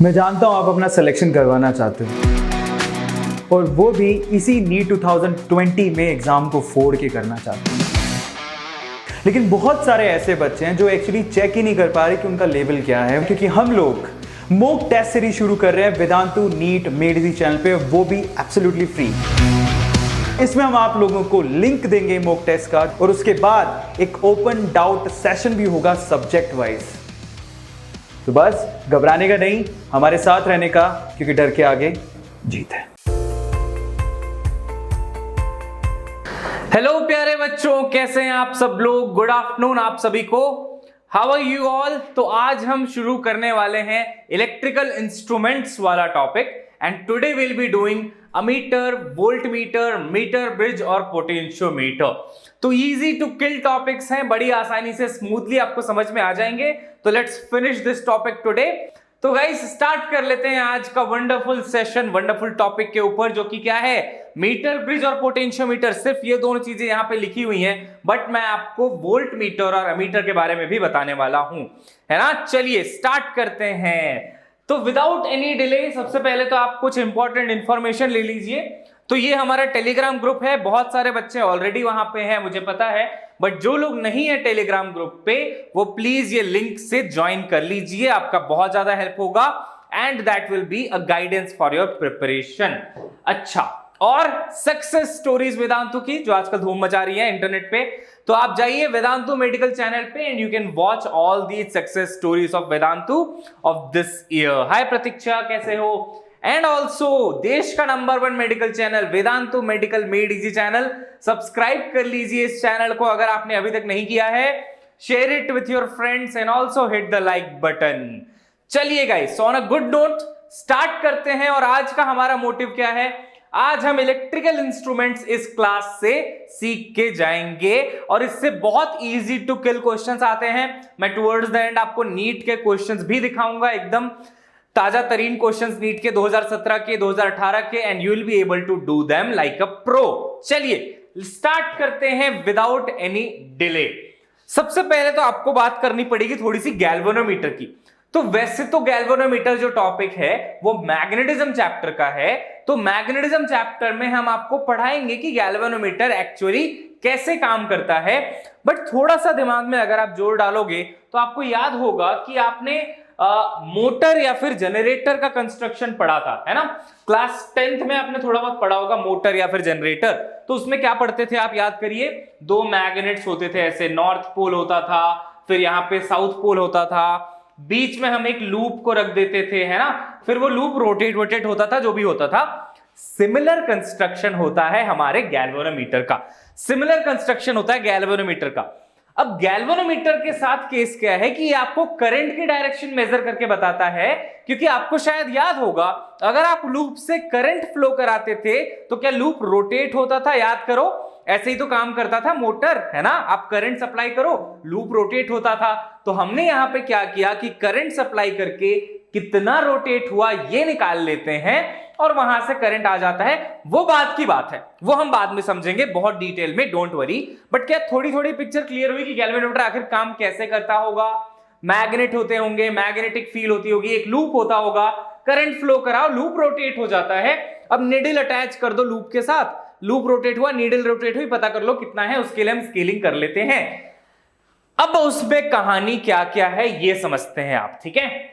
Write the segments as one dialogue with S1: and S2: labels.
S1: मैं जानता हूं आप अपना सिलेक्शन करवाना चाहते हो और वो भी इसी नीट 2020 में एग्जाम को फोड़ के करना चाहते हैं। लेकिन बहुत सारे ऐसे बच्चे हैं जो एक्चुअली चेक ही नहीं कर पा रहे कि उनका लेवल क्या है, क्योंकि हम लोग मॉक टेस्ट सीरीज शुरू कर रहे हैं Vedantu NEET made easy channel पे, वो भी एब्सोल्युटली फ्री। इसमें हम आप लोगों को लिंक देंगे मॉक टेस्ट का और उसके बाद एक ओपन डाउट सेशन भी होगा सब्जेक्ट वाइज। तो बस घबराने का नहीं, हमारे साथ रहने का, क्योंकि डर के आगे जीत है।
S2: हेलो प्यारे बच्चों, कैसे हैं आप सब लोग? गुड आफ्टरनून आप सभी को। How are you all? तो आज हम शुरू करने वाले हैं इलेक्ट्रिकल इंस्ट्रूमेंट्स वाला topic and today will be doing ammeter, volt meter, meter bridge और पोटेंशियोमीटर। तो इजी टू किल टॉपिक्स हैं, बड़ी आसानी से स्मूथली आपको समझ में आ जाएंगे। तो let's finish this topic today. तो गाइस स्टार्ट कर लेते हैं आज का वंडरफुल सेशन, वंडरफुल टॉपिक के ऊपर, जो कि क्या है, मीटर ब्रिज और पोटेंशियोमीटर। सिर्फ ये दोनों चीजें यहां पे लिखी हुई हैं, बट मैं आपको वोल्ट मीटर और अमीटर के बारे में भी बताने वाला हूं, है ना। चलिए स्टार्ट करते हैं। तो विदाउट एनी डिले सबसे पहले तो आप कुछ इंपॉर्टेंट इंफॉर्मेशन ले लीजिए। तो ये हमारा टेलीग्राम ग्रुप है, बहुत सारे बच्चे ऑलरेडी वहां पे हैं, मुझे पता है, बट जो लोग नहीं है टेलीग्राम ग्रुप पे वो प्लीज ये लिंक से ज्वाइन कर लीजिए, आपका बहुत ज्यादा हेल्प होगा and that will be a guidance for your preparation. अच्छा, और सक्सेस स्टोरीज वेदांतु की जो आजकल धूम मचा रही है इंटरनेट पे, तो आप जाइए वेदांतु मेडिकल चैनल पे and you can watch all the success stories of Vedantu of this year. Hi Pratiksha, कैसे हो? एंड ऑल्सो देश का number 1 medical channel Vedantu medical made easy channel, subscribe कर लीजिए इस चैनल को अगर आपने अभी तक नहीं किया है। Share it with your friends and also hit the like button. चलिए guys, on a good note start करते हैं। और आज का हमारा मोटिव क्या है? आज हम इलेक्ट्रिकल इंस्ट्रूमेंट्स इस क्लास से सीख के जाएंगे और इससे बहुत इजी टू किल क्वेश्चंस आते हैं। मैं टुवर्ड्स द एंड आपको नीट के क्वेश्चंस भी दिखाऊंगा, एकदम ताजा तरीन क्वेश्चंस नीट के 2017 के, 2018 के, and you will be able to do them like a pro. चलिए स्टार्ट करते हैं विदाउट एनी डिले। सबसे पहले तो आपको बात करनी पड़ेगी थोड़ी सी गैल्वेनोमीटर की। तो वैसे तो गैल्वेनोमीटर जो टॉपिक है वो मैग्नेटिज्म चैप्टर का है, तो मैग्नेटिज्म चैप्टर में हम आपको पढ़ाएंगे कि गैल्वेनोमीटर एक्चुअली कैसे काम करता है। बट थोड़ा सा दिमाग में अगर आप जोर डालोगे तो आपको याद होगा कि आपने मोटर या फिर जनरेटर का कंस्ट्रक्शन पढ़ा था, है ना। क्लास 10th में आपने थोड़ा बहुत पढ़ा होगा मोटर या फिर जनरेटर। तो उसमें क्या पढ़ते थे आप याद करिए? दो मैग्नेट्स होते थे, ऐसे नॉर्थ पोल होता था, फिर यहाँ पे साउथ पोल होता था, बीच में हम एक लूप को रख देते थे, है ना। फिर वो लूप रोटेट होता था, जो भी होता था। सिमिलर कंस्ट्रक्शन होता है हमारे गैल्वेनोमीटर का, सिमिलर कंस्ट्रक्शन होता है गैल्वेनोमीटर का। अब गैल्वेनोमीटर के साथ केस क्या है कि ये आपको करंट की डायरेक्शन मेजर करके बताता है, क्योंकि आपको शायद याद होगा अगर आप लूप से करंट फ्लो कराते थे तो क्या लूप रोटेट होता था? याद करो, ऐसे ही तो काम करता था मोटर, है ना। आप करंट सप्लाई करो, लूप रोटेट होता था। तो हमने यहां पे क्या किया कि करंट सप्लाई करके कितना रोटेट हुआ ये निकाल लेते हैं और वहां से करंट आ जाता है। वो बात की बात है, वो हम बाद में समझेंगे बहुत डिटेल में, डोंट वरी। बट क्या थोड़ी थोड़ी पिक्चर क्लियर हुई कि गैल्वेनोमीटर आखिर काम कैसे करता होगा? मैग्नेट होते होंगे, मैग्नेटिक फील्ड होती होगी, एक लूप होता होगा, करंट फ्लो कराओ, लूप रोटेट हो जाता है। अब निडल अटैच कर दो लूप के साथ, लूप रोटेट हुआ, नीडल रोटेट हुई, पता कर लो कितना है, उसके लिए हम स्केलिंग कर लेते हैं। अब उसमें कहानी क्या क्या है ये समझते हैं आप, ठीक है।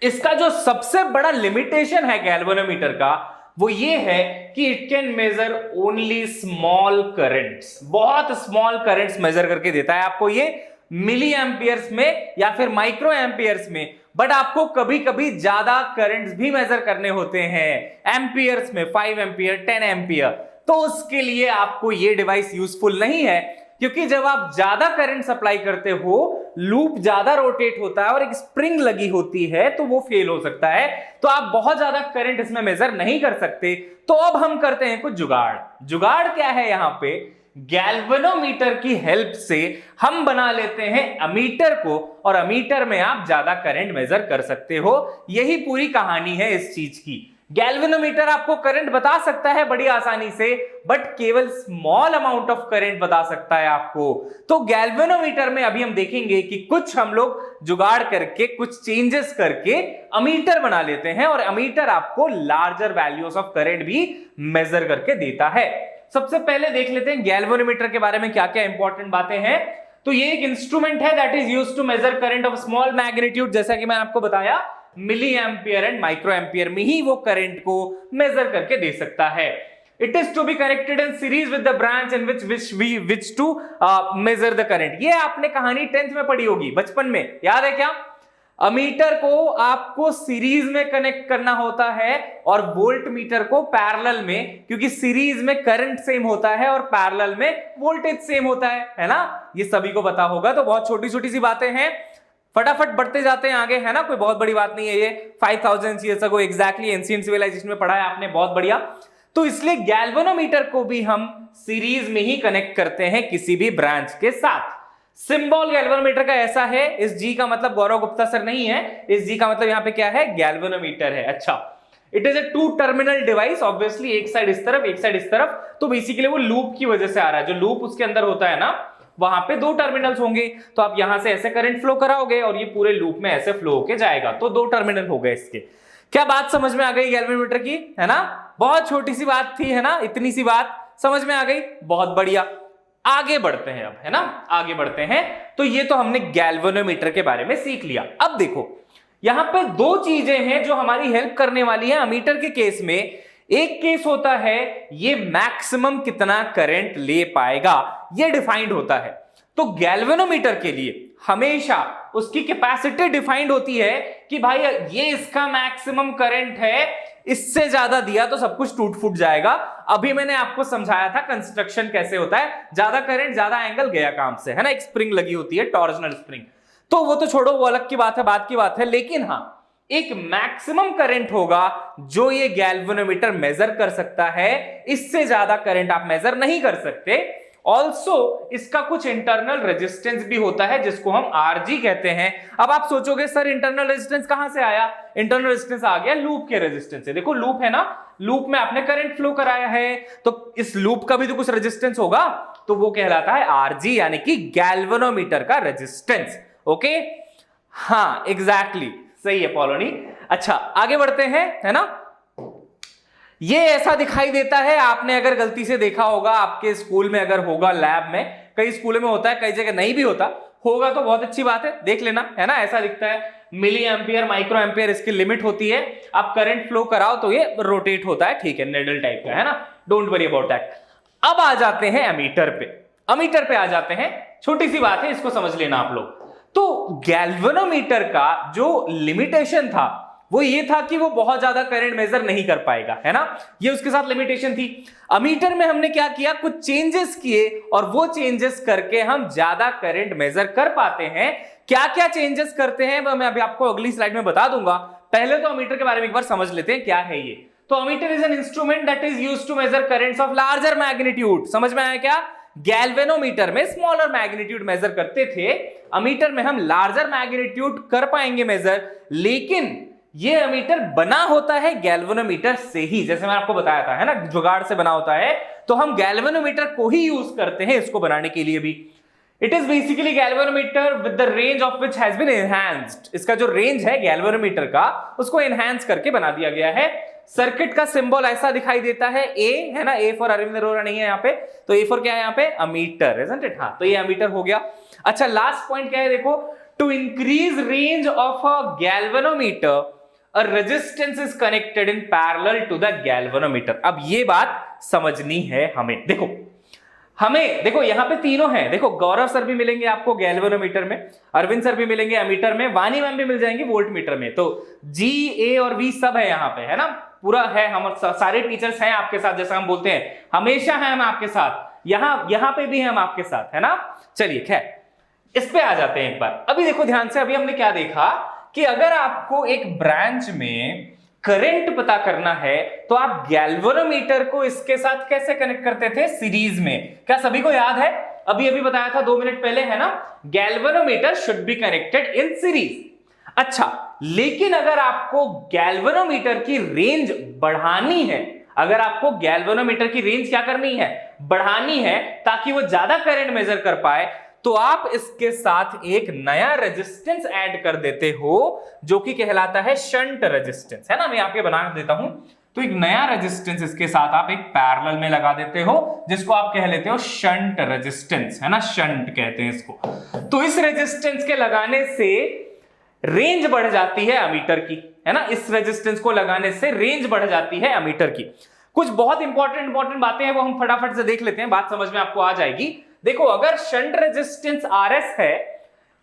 S2: इसका जो सबसे बड़ा लिमिटेशन है गैल्वेनोमीटर का वो ये है कि it can major only small currents, बहुत स्मॉल करंट्स मेजर करके देता है आपको ये मिली एम्पियर्स में या फिर माइक्रो एम्पियर्स में। बट आपको कभी कभी ज्यादा करंट्स भी मेजर करने होते हैं एम्पियर्स में, 5 एम्पियर, 10 एम्पियर। तो उसके लिए आपको ये डिवाइस यूजफुल नहीं है, क्योंकि जब आप ज्यादा करंट सप्लाई करते हो, लूप ज्यादा रोटेट होता है और एक स्प्रिंग लगी होती है, तो वो फेल हो सकता है। तो आप बहुत ज्यादा करंट इसमें मेजर नहीं कर सकते। तो अब हम करते हैं कुछ जुगाड़। जुगाड़ क्या है? यहां पे गैल्वेनोमीटर की हेल्प से हम बना लेते हैं अमीटर को, और अमीटर में आप ज्यादा करंट मेजर कर सकते हो। यही पूरी कहानी है इस चीज की। गैल्वेनोमीटर आपको करंट बता सकता है बड़ी आसानी से, बट केवल स्मॉल अमाउंट ऑफ करंट बता सकता है आपको। तो गैल्वेनोमीटर में अभी हम देखेंगे कि कुछ हम लोग जुगाड़ करके, कुछ चेंजेस करके अमीटर बना लेते हैं, और अमीटर आपको लार्जर वैल्यूज ऑफ करंट भी मेजर करके देता है। सबसे पहले देख लेते हैं गैल्वेनोमीटर के बारे में क्या क्या इंपॉर्टेंट बातें हैं। तो ये एक इंस्ट्रूमेंट है that is used to measure current of small magnitude, जैसा कि मैं आपको बताया milli ampere and micro ampere में ही वो करंट को मेजर करके दे सकता है। It is to be connected in series with the branch in which to measure the current. ये आपने कहानी 10th में पढ़ी होगी, बचपन में, याद है क्या? अमीटर को आपको सीरीज में कनेक्ट करना होता है और वोल्ट मीटर को पैरेलल में, क्योंकि सीरीज में करंट सेम होता है और पैरेलल में वोल्टेज सेम होता है ना? ये सभी को पता होगा। तो बहुत छोटी छोटी सी बातें हैं, फटाफट बढ़ते जाते हैं आगे, है ना? कोई बहुत बड़ी बात नहीं है ये। 5000 years ago exactly ancient civilization में पढ़ा है आपने, बहुत बढ़िया। तो इसलिए गैल्वेनोमीटर को भी हम सीरीज में ही कनेक्ट करते हैं किसी भी ब्रांच के साथ। सिंबल गैल्वेनोमीटर का ऐसा है, इस जी का मतलब गौरव गुप्ता सर नहीं है, इस जी का मतलब यहां पे क्या है? गैल्वेनोमीटर है। अच्छा, it is a 2 terminal device, obviously एक साइड इस तरफ, एक साइड इस तरफ। तो बेसिकली वो लूप की वजह से आ रहा है, जो लूप उसके अंदर होता है ना, वहां पे 2 टर्मिनल्स होंगे। तो आप यहां से ऐसे करंट फ्लो कराओगे और ये पूरे लूप में ऐसे फ्लो होके जाएगा, तो 2 टर्मिनल हो गए इसके। क्या बात समझ में आ गई गैल्वेनोमीटर की, है ना? बहुत छोटी सी बात थी, है ना? इतनी सी बात समझ में आ गई, बहुत बढ़िया। आगे बढ़ते हैं अब, है ना? आगे बढ़ते हैं। तो ये तो हमने गैल्वेनोमीटर के बारे में सीख लिया। अब देखो यहां पे 2 चीजें हैं जो हमारी हेल्प करने वाली है अमीटर के केस में। एक केस होता है ये मैक्सिमम कितना करंट ले पाएगा, ये डिफाइंड होता है। तो गैल्वेनोमीटर के लिए हमेशा उसकी कैपेसिटी डिफाइंड होती है कि भाई ये इसका मैक्सिमम करंट है, इससे ज्यादा दिया तो सब कुछ टूट फूट जाएगा। अभी मैंने आपको समझाया था कंस्ट्रक्शन कैसे होता है, ज्यादा करंट ज्यादा एंगल गया काम से, है ना? एक स्प्रिंग लगी होती है, टॉर्जनल स्प्रिंग। तो वो तो छोड़ो, वो अलग की बात है, बात की बात है। लेकिन हाँ, एक मैक्सिमम करंट होगा जो ये गैल्वेनोमीटर मेजर कर सकता है, इससे ज्यादा करंट आप मेजर नहीं कर सकते। ऑल्सो इसका कुछ इंटरनल रेजिस्टेंस भी होता है जिसको हम आरजी कहते हैं। अब आप सोचोगे सर इंटरनल रेजिस्टेंस कहां से आया? इंटरनल रेजिस्टेंस आ गया लूप के रेजिस्टेंस से। देखो लूप है ना, लूप में आपने करंट फ्लो कराया है, तो इस लूप का भी तो कुछ रेजिस्टेंस होगा, तो वो कहलाता है आरजी, यानी कि गैल्वेनोमीटर का रेजिस्टेंस। ओके, हाँ एग्जैक्टली सही है पॉलोनी। अच्छा आगे बढ़ते हैं, है ना? ये ऐसा दिखाई देता है, आपने अगर गलती से देखा होगा, आपके स्कूल में अगर होगा, लैब में, कई स्कूलों में होता है, कई जगह नहीं भी होता होगा, तो बहुत अच्छी बात है, देख लेना, है ना? ऐसा दिखता है, मिली एम्पियर माइक्रो एम्पियर इसकी लिमिट होती है। आप करंट फ्लो कराओ तो ये रोटेट होता है, ठीक है, निडल टाइप का, है ना? Don't worry about that. अब आ जाते हैं अमीटर पे। अमीटर पे आ जाते हैं, छोटी सी बात है, इसको समझ लेना आप लोग। तो गैल्वेनोमीटर का जो लिमिटेशन था वो ये था कि वो बहुत ज्यादा करंट मेजर नहीं कर पाएगा, है ना? ये उसके साथ लिमिटेशन थी। अमीटर में हमने क्या किया, कुछ चेंजेस किए और वो चेंजेस करके हम ज्यादा करंट मेजर कर पाते हैं। क्या क्या चेंजेस करते हैं वो मैं अभी आपको अगली स्लाइड में बता दूंगा। पहले तो अमीटर के बारे में एक बार समझ लेते हैं क्या है ये। तो ammeter is an instrument that is used to measure currents of larger magnitude. समझ में आया क्या? गैल्वेनोमीटर में स्मॉलर मैग्नीट्यूड मेजर करते थे, अमीटर में हम लार्जर मैग्नीट्यूड कर पाएंगे मेजर, लेकिन ये अमीटर बना होता है गैल्वेनोमीटर से ही, जैसे मैं आपको बताया था, है ना? जुगाड़ से बना होता है, तो हम गैल्वेनोमीटर को ही यूज करते हैं इसको बनाने के लिए भी। It is basically galvanometer with the range of which has been enhanced. इसका जो रेंज है गैल्वेनोमीटर का, उसको एनहांस करके बना दिया गया है। सर्किट का सिंबल ऐसा दिखाई देता है, ए, है ना? ए फॉर अरविंद अरोरा नहीं है यहाँ पे, तो ए फॉर क्या है यहाँ पे? Ammeter, isn't it? हाँ, तो ये अमीटर हो गया। अच्छा लास्ट पॉइंट क्या है देखो, to increase range of a galvanometer a resistance is connected in parallel to the galvanometer। अब ये बात समझनी है हमें। देखो यहां पे तीनों हैं, देखो गौरव सर भी मिलेंगे आपको गैल्वेनोमीटर में, अरविंद सर भी मिलेंगे अमीटर में, वानी मैम भी मिल जाएंगे वोल्ट मीटर में। तो जी, ए और वी सब है यहाँ पे, है ना? पूरा है, हम सारे टीचर्स हैं आपके साथ, जैसा हम बोलते हैं हमेशा हैं हम आपके साथ, यहाँ पे भी हैं हम आपके साथ, है ना? चलिए खैर इस पे आ जाते हैं एक बार। अभी देखो ध्यान से, अभी हमने क्या देखा कि अगर आपको एक ब्रांच में करंट पता करना है तो आप गैल्वेनोमीटर को इसके साथ कैसे कनेक्ट करते थे? सीरीज में। क्या सभी को याद है? अभी बताया था 2 मिनट पहले, है ना? Galvanometer should be connected in series. अच्छा, लेकिन अगर आपको गैल्वेनोमीटर की रेंज बढ़ानी है, अगर आपको गैल्वेनोमीटर की रेंज क्या करनी है, बढ़ानी है, ताकि वो ज्यादा करंट मेजर कर पाए, तो आप इसके साथ एक नया रेजिस्टेंस ऐड कर देते हो जो कि कहलाता है शंट रेजिस्टेंस, है ना। मैं आपके बना देता हूं। तो एक नया रेजिस्टेंस इसके साथ आप एक पैरेलल में लगा देते हो, जिसको आप कह लेते हो शंट रेजिस्टेंस, है ना, शंट कहते हैं इसको। तो इस रेजिस्टेंस के लगाने से रेंज बढ़ जाती है अमीटर की, है ना। इस रेजिस्टेंस को लगाने से रेंज बढ़ जाती है अमीटर की। कुछ बहुत इंपॉर्टेंट बातें हैं, वो हम फटाफट से देख लेते हैं, बात समझ में आपको आ जाएगी। देखो, अगर शंट रेजिस्टेंस RS है,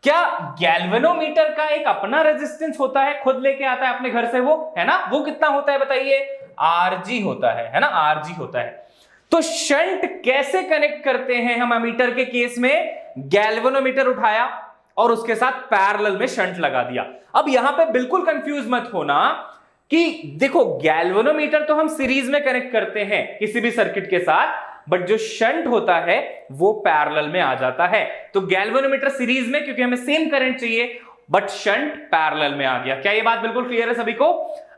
S2: क्या गैल्वेनोमीटर का एक अपना रेजिस्टेंस होता है, खुद लेके आता है अपने घर से, वो, है ना। वो कितना होता है बताइए, RG होता है ना, RG होता है। तो शंट कैसे कनेक्ट करते हैं हम अमीटर के केस में, गैल्वेनोमीटर उठाया और उसके साथ पैरेलल में शंट लगा दिया। अब यहां पे बिल्कुल कंफ्यूज मत होना कि देखो, गैल्वेनोमीटर तो हम सीरीज में कनेक्ट करते हैं किसी भी सर्किट के साथ, बट जो शंट होता है वो पैरेलल में आ जाता है। तो गैल्वेनोमीटर सीरीज में क्योंकि हमें सेम करंट चाहिए, बट शंट पैरेलल में आ गया। क्या ये बात बिल्कुल क्लियर है सभी को?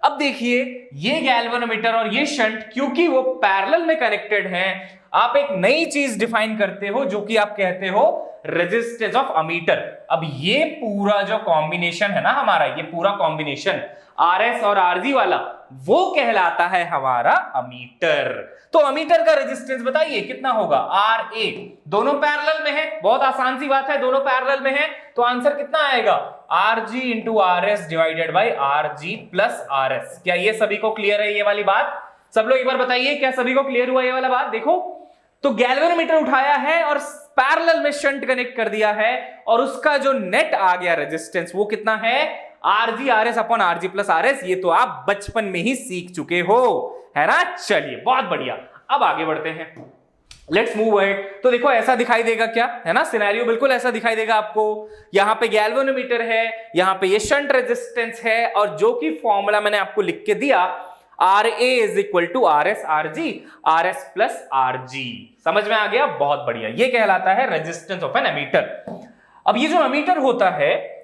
S2: अब देखिए, ये गैल्वेनोमीटर और ये शंट क्योंकि वो पैरेलल में कनेक्टेड हैं, आप एक नई चीज डिफाइन करते हो जो कि आप कहते हो रेजिस्टेंस ऑफ अमीटर। अब ये पूरा जो कॉम्बिनेशन है ना हमारा, ये पूरा कॉम्बिनेशन RS और RG वाला, वो कहलाता है हमारा अमीटर। तो अमीटर का रेजिस्टेंस बताइए कितना होगा, RA। दोनों पैरेलल में है, बहुत आसान सी बात है, दोनों पैरेलल में है, तो आंसर कितना आएगा, RG into RS divided by RG plus RS। क्या ये सभी को क्लियर है ये वाली बात? सब लोग एक बार बताइए, क्या सभी को क्लियर हुआ ये वाला बात? देखो, तो गैल्वेनोमीटर उठाया है और पैरेलल में शंट कनेक्ट कर दिया है, और उसका जो नेट आ गया रेजिस्टेंस वो कितना है, RG RS upon RG plus RS। ये तो आप बचपन में ही सीख चुके हो, है ना। चलिए, बहुत बढ़िया, अब आगे बढ़ते हैं, लेट्स मूव अहेड। तो देखो, ऐसा दिखाई देगा क्या, है ना, सिनेरियो बिल्कुल ऐसा दिखाई देगा आपको। यहां पे गैल्वेनोमीटर है, यहां पे ये शंट रेजिस्टेंस है, और जो कि फॉर्मूला मैंने आपको लिख के दिया, RA is equal to RS RG, RS plus RG। समझ में आ गया? बहुत बढ़िया, ये कहलाता है रेजिस्टेंस ऑफ एन एमीटर। अब ये जो एमीटर होता है,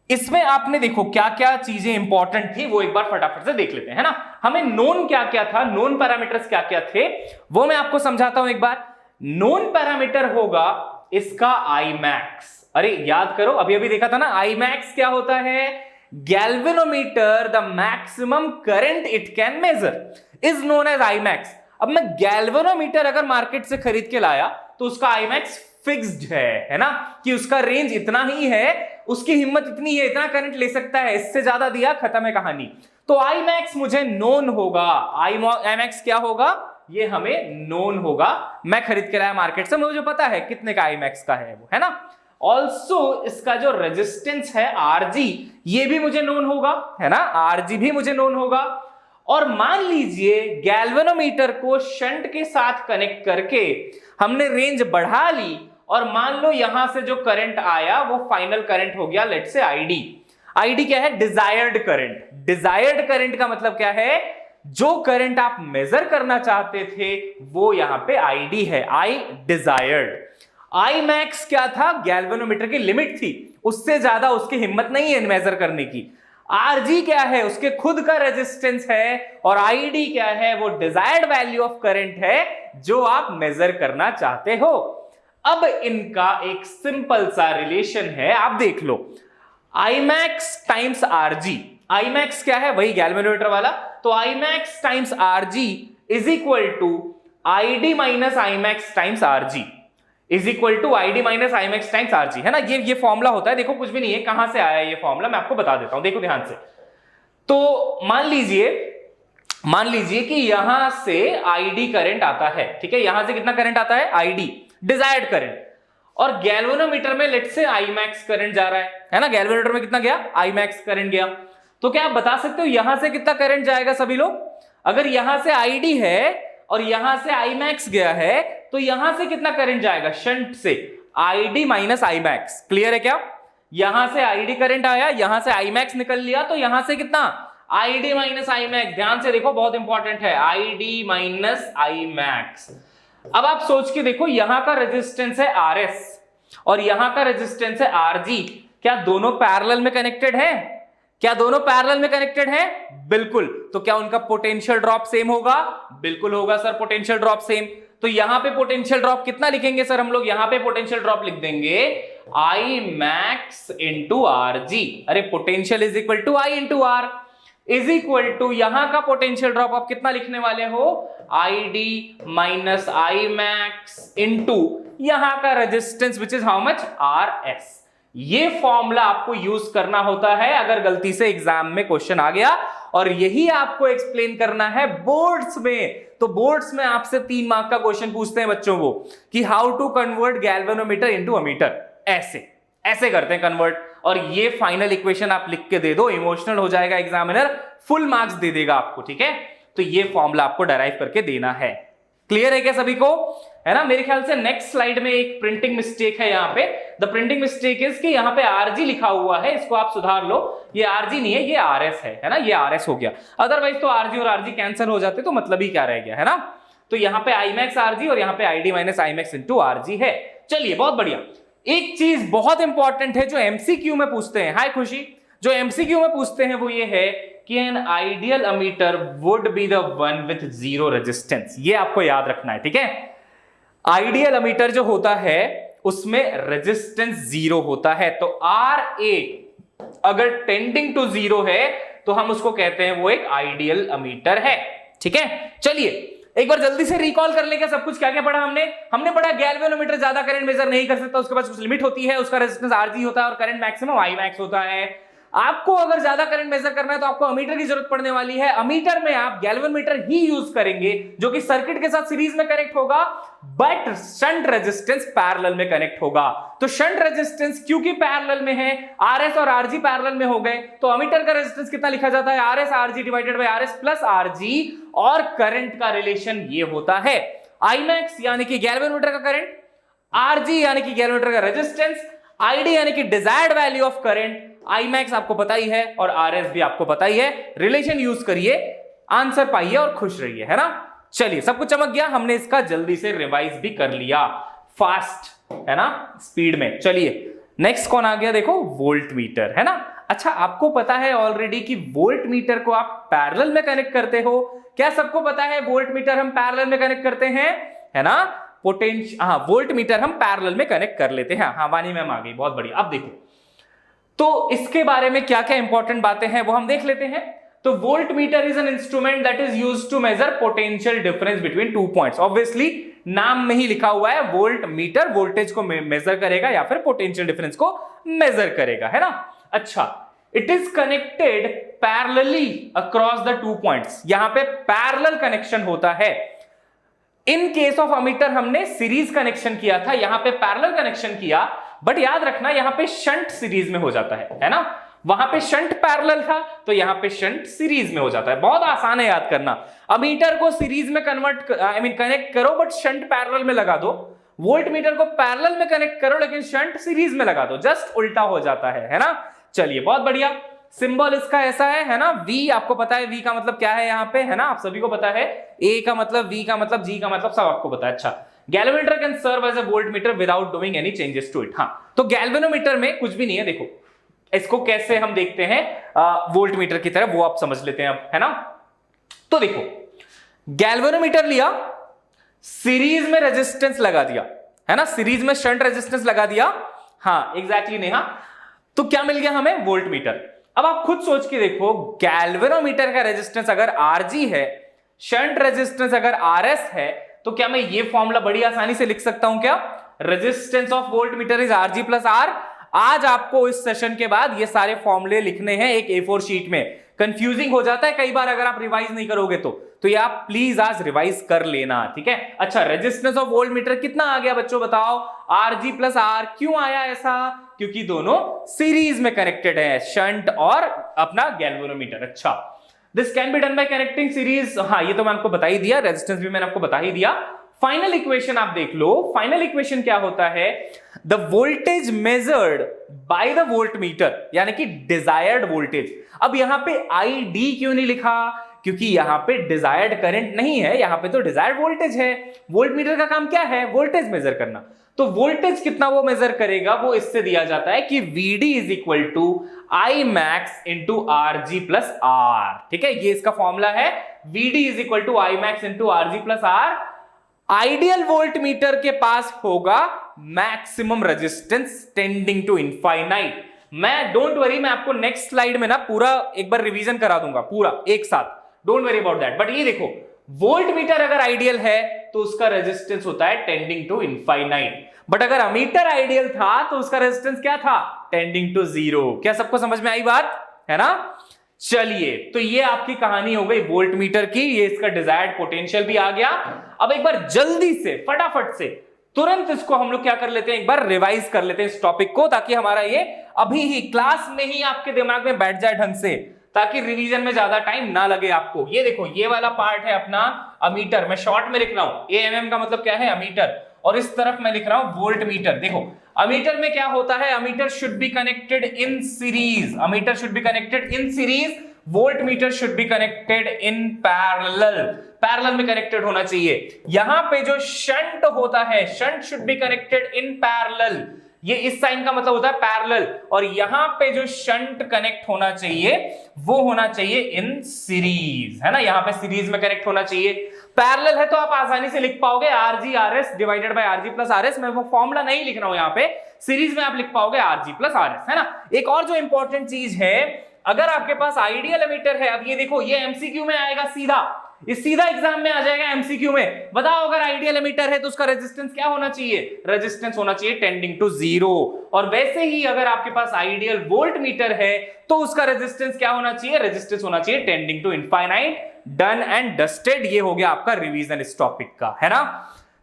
S2: इसमें आपने देखो क्या क्या चीजें इंपॉर्टेंट थी, वो एक बार फटाफट से देख लेते हैं, है ना। हमें नोन क्या क्या था, नोन पैरामीटर्स क्या क्या थे, वो मैं आपको समझाता हूं एक बार। नोन पैरामीटर होगा इसका Imax। अरे याद करो, अभी अभी देखा था ना, Imax क्या होता है, galvanometer the maximum current it can measure is known as Imax। अब मैं गैल्वेनोमीटर अगर मार्केट से खरीद के लाया तो उसका Imax फिक्स्ड है ना, कि उसका रेंज इतना ही है, उसकी हिम्मत इतनी है, इतना करंट ले सकता है, इससे ज्यादा दिया खत्म है कहानी। तो Imax मुझे नोन होगा, Imax क्या होगा, ये हमें नोन होगा। मैं खरीद के लाया मार्केट से, मुझे पता है कितने का Imax का है वो, है ना। ऑल्सो इसका जो रेजिस्टेंस है RG, ये भी मुझे नोन होगा, है ना, RG भी मुझे नोन होगा। और मान लीजिए गैल्वेनोमीटर को शंट के साथ कनेक्ट करके हमने रेंज बढ़ा ली, और मान लो यहां से जो करंट आया वो फाइनल करंट हो गया लेट्स से ID क्या है, डिजायर्ड करंट। डिजायर्ड करंट का मतलब क्या है, जो करंट आप मेजर करना चाहते थे वो यहां पे ID है, I डिजायर्ड। Imax क्या था, गैल्वेनोमीटर की लिमिट थी, उससे ज्यादा उसकी हिम्मत नहीं है मेजर करने की। RG क्या है, उसके खुद का रेजिस्टेंस है, और ID क्या है, वो डिजायर्ड वैल्यू ऑफ करंट है जो आप मेजर करना चाहते हो। अब इनका एक सिंपल सा रिलेशन है, आप देख लो, Imax टाइम्स RG। Imax क्या है, वही गैल्वेनोमीटर वाला, तो Imax times RG is equal to ID minus Imax times RG is equal to ID minus Imax times RG, है ना। ये फॉर्मूला होता है, देखो कुछ भी नहीं है, कहां से आया ये फॉर्मूला मैं आपको बता देता हूं, देखो ध्यान से। तो मान लीजिए कि यहां से ID करंट आता है, ठीक है, यहां से कितना करंट आता है, ID डिजायर्ड करंट, और गैल्वेनोमीटर में लेट्स से Imax करंट जा रहा है ना, गैल्वेनोमीटर में कितना गया, Imax करंट गया। तो क्या आप बता सकते हो यहां से कितना करंट जाएगा सभी लोग? अगर यहां से ID है और यहां से Imax गया है, तो यहां से कितना करंट जाएगा, शंट से ID माइनस Imax। क्लियर है क्या? यहां से ID करंट आया, यहां से Imax निकल लिया, तो यहां से कितना, ID माइनस Imax। ध्यान से देखो, बहुत इंपॉर्टेंट है, ID माइनस Imax। अब आप सोच के देखो, यहां का रेजिस्टेंस है RS और यहां का रेजिस्टेंस है RG, क्या दोनों पैरेलल में कनेक्टेड है? क्या दोनों पैरेलल में कनेक्टेड हैं? बिल्कुल। तो क्या उनका पोटेंशियल ड्रॉप सेम होगा? बिल्कुल होगा सर, पोटेंशियल ड्रॉप सेम। तो यहां पे पोटेंशियल ड्रॉप कितना लिखेंगे सर हम लोग? यहां पे पोटेंशियल ड्रॉप लिख देंगे I max into RG। अरे potential is equal to I into R is equal to यहां का पोटेंशियल ड्रॉप आप कितना लिखने वाले हो? ID minus I max into यहां का resistance which is how much? RS। ये फॉर्मूला आपको यूज करना होता है अगर गलती से एग्जाम में क्वेश्चन आ गया, और यही आपको एक्सप्लेन करना है बोर्ड्स में। तो बोर्ड्स में आपसे 3 मार्क का क्वेश्चन पूछते हैं बच्चों को कि how to convert galvanometer into ammeter. ऐसे करते हैं कन्वर्ट, और ये फाइनल इक्वेशन आप लिख के दे दो, इमोशनल हो जाएगा एग्जामिनर, फुल मार्क्स दे देगा आपको, ठीक है। तो ये फॉर्मूला आपको डराइव करके देना है। क्लियर है क्या सभी को? है ना। मेरे ख्याल से नेक्स्ट स्लाइड में एक प्रिंटिंग मिस्टेक है यहाँ पे। द प्रिंटिंग मिस्टेक इज कि यहाँ पे आरजी लिखा हुआ है, इसको आप सुधार लो। ये आरजी नहीं है, ये आरएस है ना। ये आरएस हो गया, अदरवाइज तो आरजी और आरजी कैंसिल हो जाते तो मतलब ही क्या रह गया, है ना। तो यहाँ पे आई मैक्स आरजी और यहाँ पे ID minus I max into RG है। चलिए बहुत बढ़िया। एक चीज बहुत इंपॉर्टेंट है जो एमसीक्यू में पूछते हैं, हाय खुशी, जो एमसीक्यू में पूछते हैं वो ये है कि an ideal ammeter would be the one with zero resistance. ये आपको याद रखना है, ठीक है। आइडियल अमीटर जो होता है उसमें रेजिस्टेंस जीरो होता है, तो R8 अगर टेंडिंग टू जीरो है तो हम उसको कहते हैं वो एक आइडियल अमीटर है, ठीक है। चलिए एक बार जल्दी से रिकॉल कर लेंगे सब कुछ क्या क्या पढ़ा हमने पढ़ा गैल्वेनोमीटर ज्यादा करंट मेजर नहीं कर सकता, उसके पास कुछ लिमिट होती है, उसका रेजिस्टेंस आरजी होता है और करंट मैक्सिमम आई मैक्स होता है। आपको अगर ज्यादा करंट मेजर करना है तो आपको अमीटर की जरूरत पड़ने वाली है। अमीटर में आप गैल्वेनोमीटर ही यूज करेंगे जो कि सर्किट के साथ सीरीज में कनेक्ट होगा, बट शंट रेजिस्टेंस पैरेलल में कनेक्ट होगा। तो शंट रेजिस्टेंस क्योंकि पैरेलल में है, आरएस और आरजी पैरेलल में हो गए, तो अमीटर का रेजिस्टेंस कितना लिखा जाता है? RS RG divided by RS plus RG, और करंट का रिलेशन ये होता है आई मैक्स यानी कि गैल्वेनोमीटर का करंट, आरजी यानी कि गैल्वेनोमीटर का रेजिस्टेंस, आईडी यानी कि desired value of current, I max आपको पता ही है और आरएस भी आपको पता ही है। रिलेशन यूज करिए, आंसर पाइए और खुश रहिए, है ना। चलिए सब कुछ चमक गया, हमने इसका जल्दी से रिवाइज भी कर लिया, फास्ट, है ना, स्पीड में। चलिए नेक्स्ट कौन आ गया देखो, वोल्ट मीटर, है ना। अच्छा आपको पता है ऑलरेडी कि वोल्ट मीटर को आप पैरेलल में कनेक्ट करते हो। क्या सबको पता है वोल्ट मीटर हम पैरेलल में कनेक्ट करते हैं, है ना। वोल्ट मीटर हम पैरेलल में कनेक्ट कर लेते हैं। हाँ वानी मैम आ गई, बहुत बढ़िया। अब देखो तो इसके बारे में क्या क्या इंपॉर्टेंट बातें हैं वो हम देख लेते हैं। तो volt meter is an instrument that is used to measure potential difference between two points. Obviously नाम में ही लिखा हुआ है वोल्ट मीटर, वोल्टेज को मेजर करेगा या फिर पोटेंशियल डिफरेंस को मेजर करेगा, है ना। अच्छा, it is connected parallelly across the two points. यहां पे पैरेलल कनेक्शन होता है। इन केस ऑफ अमीटर हमने सीरीज कनेक्शन किया था, यहां पे पैरेलल कनेक्शन किया, बट याद रखना यहां पे शंट सीरीज में हो जाता है ना। वहां पे शंट पैरेलल था तो यहां पे शंट सीरीज में हो जाता है। बहुत आसान है याद करना। अमीटर को सीरीज में कनेक्ट करो बट शंट पैरेलल में लगा दो, वोल्ट मीटर को पैरेलल में कनेक्ट करो लेकिन शंट सीरीज में लगा दो, जस्ट उल्टा हो जाता है ना। चलिए बहुत बढ़िया। सिंबल इसका ऐसा है ना, V आपको पता है V का मतलब क्या है यहाँ पे, है ना, आप सभी को पता है। A का मतलब, V का मतलब, G का मतलब सब आपको पता है। अच्छा, galvanometer can serve as a volt meter without doing any changes to it. हाँ, तो गैल्वेनोमीटर में कुछ भी नहीं है। देखो इसको कैसे हम देखते हैं वोल्ट मीटर की तरह, वो आप समझ लेते हैं अब, है ना। तो देखो गैल्वेनोमीटर लिया, सीरीज में रेजिस्टेंस लगा दिया, है ना, सीरीज में शंट रेजिस्टेंस लगा दिया। हाँ एग्जैक्टली नेहा। तो क्या मिल गया हमें? Volt meter. अब आप खुद सोच के देखो, गैल्वेनोमीटर का रेजिस्टेंस अगर आरजी है, शंट रेजिस्टेंस अगर आरएस है, तो क्या मैं ये फॉर्मूला बड़ी आसानी से लिख सकता हूं क्या? Resistance of volt meter is RG plus R. आज आपको इस सेशन के बाद ये सारे फॉर्मूले लिखने हैं एक A4 शीट में। कंफ्यूजिंग हो जाता है कई बार अगर आप रिवाइज नहीं करोगे तो ये आप प्लीज आज रिवाइज कर लेना, ठीक है। अच्छा, रेजिस्टेंस ऑफ वोल्ट मीटर कितना आ गया बच्चों बताओ? RG plus R. क्यों आया ऐसा? क्योंकि दोनों सीरीज में कनेक्टेड है, शंट और अपना गैल्वेनोमीटर। अच्छा, this can be done by connecting series. हाँ ये तो मैंने आपको बता ही दिया, रेजिस्टेंस भी मैंने आपको बता ही दिया। फाइनल इक्वेशन आप देख लो। फाइनल इक्वेशन क्या होता है? The voltage measured by the volt meter यानी कि डिजायर्ड वोल्टेज। अब यहां पे ID क्यों नहीं लिखा? क्योंकि यहां पे डिजायर्ड करंट नहीं है, यहां पे तो डिजायर्ड वोल्टेज है। वोल्ट मीटर का काम क्या है? वोल्टेज मेजर करना। तो वोल्टेज कितना वो मेजर करेगा, वो इससे दिया जाता है कि VD is equal to I max into R G plus R. ठीक है, ये इसका फॉर्मूला है, VD is equal to I max into R G plus R. Ideal volt meter के पास होगा maximum resistance tending to infinite. मैं don't worry, मैं आपको नेक्स्ट स्लाइड में ना पूरा एक बार रिवीजन करा दूंगा पूरा एक साथ, don't worry about that. But ये देखो, वोल्ट मीटर अगर आइडियल है तो उसका रेजिस्टेंस होता है टेंडिंग टू इनफाइनाइट, बट अगर अमीटर आइडियल था तो उसका रेजिस्टेंस क्या था, टेंडिंग टू जीरो। क्या सबको समझ में आई बात है ना? चलिए, तो ये आपकी कहानी हो गई वोल्ट मीटर की, ये इसका डिजायर्ड पोटेंशियल भी आ गया। अब एक बार जल्दी से फटाफट से तुरंत इसको हम लोग क्या कर लेते हैं, एक बार रिवाइज कर लेते हैं इस टॉपिक को, ताकि हमारा ये अभी ही क्लास में ही आपके दिमाग में बैठ जाए ढंग से, ताकि रिवीजन में ज्यादा टाइम ना लगे आपको। ये देखो, ये वाला पार्ट है अपना अमीटर, मैं शॉर्ट में लिख रहा हूं, एएमएम का मतलब क्या है, अमीटर, और इस तरफ मैं लिख रहा हूं वोल्ट मीटर। देखो अमीटर में क्या होता है, ammeter should be connected in series, ammeter should be connected in series, volt meter should be connected in parallel, parallel में कनेक्टेड होना चाहिए। यहां पे जो शंट होता है, shunt should be connected in parallel, ये इस साइन का मतलब होता है पैरेलल, और यहां पे जो शंट कनेक्ट होना चाहिए वो होना चाहिए इन सीरीज, है ना, यहां पे सीरीज में कनेक्ट होना चाहिए। पैरेलल है तो आप आसानी से लिख पाओगे RG RS divided by RG plus RS, मैं वो फॉर्मूला नहीं लिख रहा हूं यहां पे, सीरीज में आप लिख पाओगे आरजी प्लस आरएस, है ना। एक और जो इंपॉर्टेंट चीज है, अगर आपके पास आइडियल एमीटर है, अब ये देखो ये एमसीक्यू में आएगा सीधा, इस सीधा एग्जाम में आ जाएगा एमसीक्यू में, बताओ अगर आइडियल एमीटर है तो उसका रेजिस्टेंस क्या होना चाहिए, रेजिस्टेंस होना चाहिए टेंडिंग टू जीरो। और वैसे ही अगर आपके पास आइडियल वोल्ट मीटर है तो उसका रेजिस्टेंस क्या होना चाहिए, रेजिस्टेंस होना चाहिए tending to infinite. Done and dusted, ये हो गया आपका रिवीजन इस टॉपिक का, है ना।